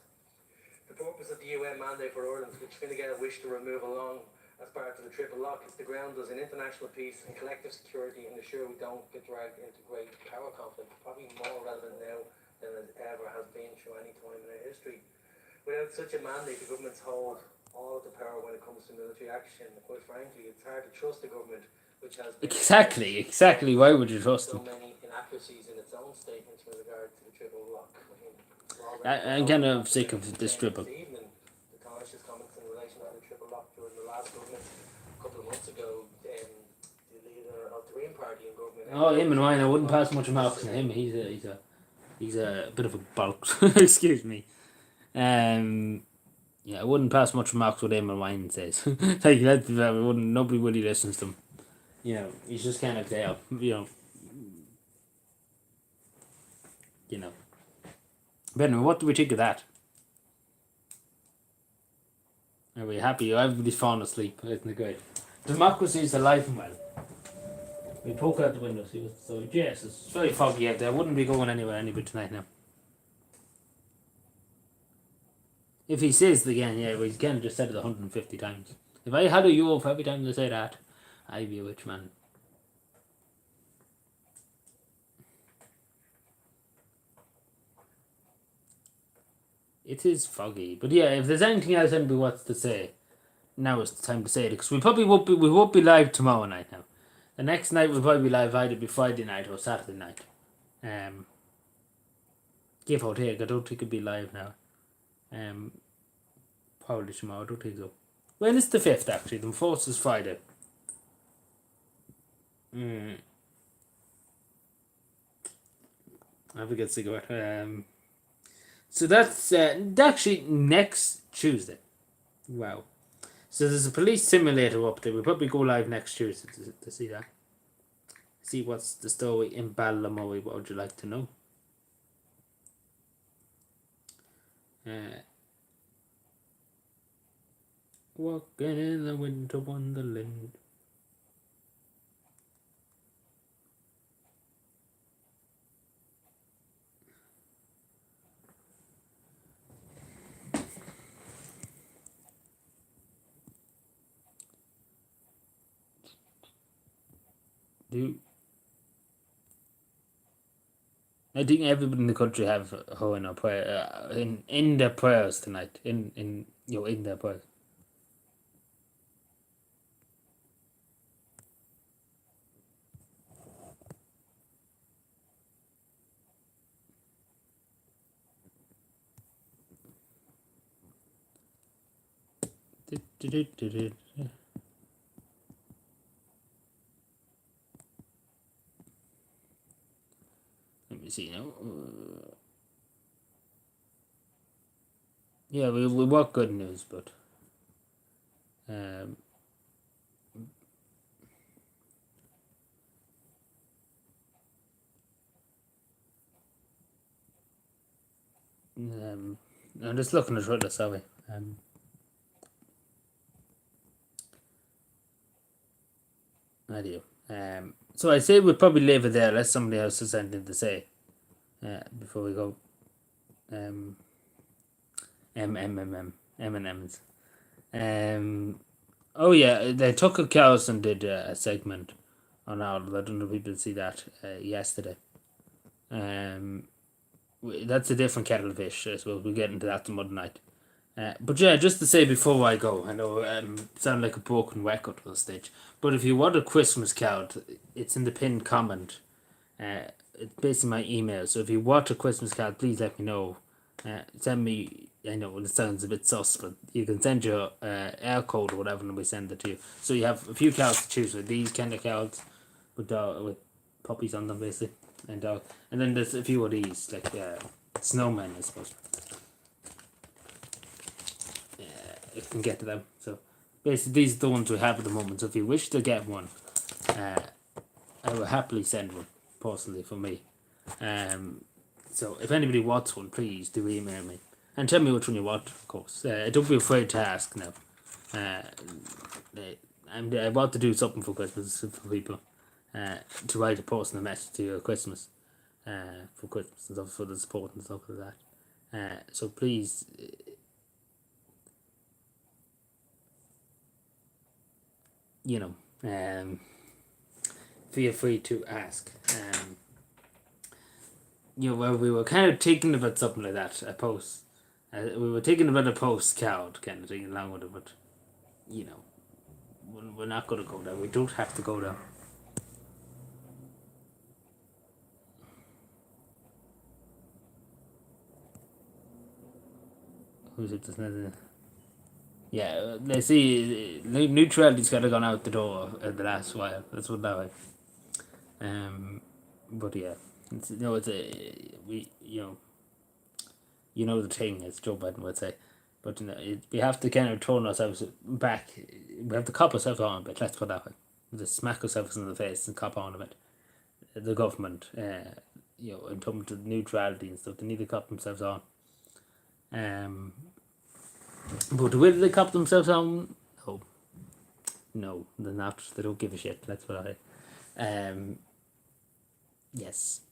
S6: The purpose of the UN mandate for Ireland, which Fine Gael wish to remove along as part of the triple lock, is to ground us in international peace and collective security and ensure we don't get dragged into great power conflict. Probably more relevant now than it ever has been through any time in our history. Without such a mandate, the governments hold all of the power when it comes to military action. Quite frankly, it's hard to trust the government, which has been
S1: Exactly. Why would you trust
S6: so
S1: them?
S6: many inaccuracies in its own statements with regard to the triple lock.
S1: I'm kind of sick of this triple.
S6: This evening, the Taoiseach's comments in relation to the triple lock during the last government a couple of months ago, the leader of the Green Party in government.
S1: Oh, him and mine. I wouldn't pass much remarks on him. He's a bit of a bulk. Excuse me. Yeah, I wouldn't pass much remarks with him and mine says. Like let's be fair, nobody really listens to him. You know, he's just kind of there. You know. But anyway, what do we think of that? Are we happy? Everybody's fallen asleep. Isn't it great? Democracy is alive and well. We poke out the window, see what's so. Yes, it's very foggy out there. I wouldn't be going anywhere anyway tonight now. If he says it again, yeah, well, he's kind of just said it 150 times. If I had a euro for every time they say that, I'd be a rich man. It is foggy, but yeah, if there's anything else anybody wants to say, now is the time to say it, because we won't be live tomorrow night now. The next night we'll probably be live either be Friday night or Saturday night. Give or take, I don't think it'll be live now. Probably tomorrow, I don't think so. When is the 5th actually? The 4th is Friday. I have a good cigarette. So that's actually next Tuesday. Wow. So there's a police simulator up there. We'll probably go live next Tuesday to see that. See what's the story in Ballymurray. What would you like to know? Walking in the winter wonderland. I think everybody in the country have her in their prayer in their prayers tonight. In their prayers. Let me see now. Yeah, we work good news, but I'm just looking at Twitter, sorry. I do. So I say we'll probably leave it there unless somebody else has anything to say before we go. M&M's. Oh yeah, they Tucker Carlson did a segment on Ireland. I don't know if people see that yesterday. That's a different kettle of fish. I suppose we'll get into that some other night. But yeah, just to say before I go, I know sound like a broken record at this stage, but if you want a Christmas card, it's in the pinned comment It's basically my email. So if you want a Christmas card, please let me know. Send me. I know it sounds a bit sus, but you can send your air code or whatever, and we send it to you. So you have a few cards to choose with. These kind of cards with puppies on them, basically, and then there's a few of these like snowmen, I suppose. You can get to them. So basically, these are the ones we have at the moment. So if you wish to get one, I will happily send one personally for me. So if anybody wants one, please do email me and tell me which one you want. Of course, don't be afraid to ask now. I want to do something for Christmas for people. To write a personal message to you at Christmas, for Christmas and stuff, for the support and stuff like that. So please, feel free to ask. Well, we were kind of thinking about something like that, a post. We were thinking about a postcard kind of thing along with it, but we're not going to go there. We don't have to go there. Who's it? Yeah, they see neutrality's kind of gone out the door in the last while. That's what that way. But yeah, it's the thing, as Joe Biden would say. But we have to kind of turn ourselves back. We have to cop ourselves on a bit. Let's put it that way. Just smack ourselves in the face and cop on a bit. The government, in terms of neutrality and stuff, they need to cop themselves on. But will they cop themselves on? No, they're not. They don't give a shit. That's what yes,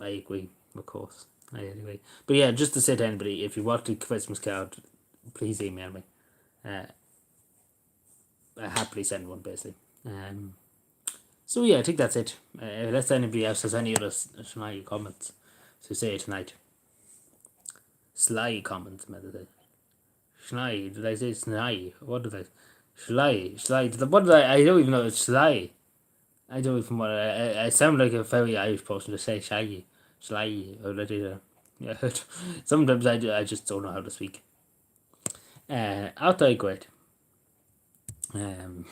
S1: I agree, of course. I agree. But yeah, just to say to anybody, if you want a Christmas card, please email me. I happily send one, basically. So yeah, I think that's it. Unless anybody else has any other sly comments to say tonight. Sly comments, maybe. Sly, did I say sly? What did I? Sly. What did I don't even know. It's sly. I don't even what I sound like a very Irish person to say shaggy, sly, or yeah. Sometimes I just don't know how to speak. Outside great. In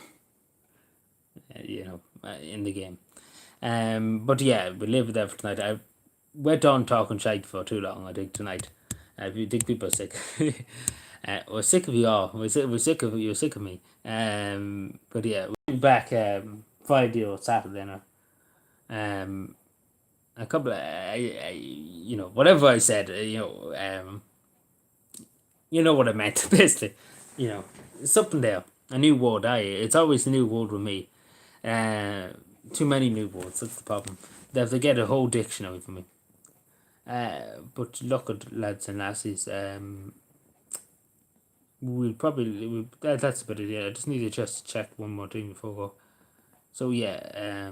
S1: the game. But yeah, we leave it there for tonight. I went on talking shite for too long, I think, tonight. If you think people are sick. We're sick of you all. We're sick of you. You're sick of me. But yeah, we'll be back Friday or Saturday now. A couple of, whatever I said, what I meant, basically. Something there. A new word. It's always a new word with me. Too many new words. That's the problem. They have to get a whole dictionary for me. But look at lads and lassies. That's about it. Yeah, I just need to just check one more thing before we go. So yeah,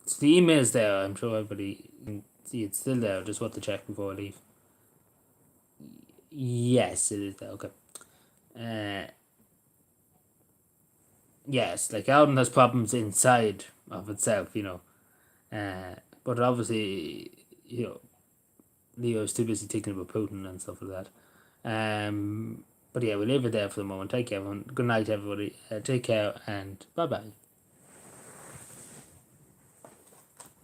S1: so the email's there. I'm sure everybody can see it's still there. I just want to check before I leave. Yes, it is there. Okay. Yes, like Alden has problems inside of itself, but obviously, Leo's too busy thinking about Putin and stuff like that. But yeah, we'll leave it there for the moment. Take care, everyone. Good night, everybody. Take care, and bye-bye.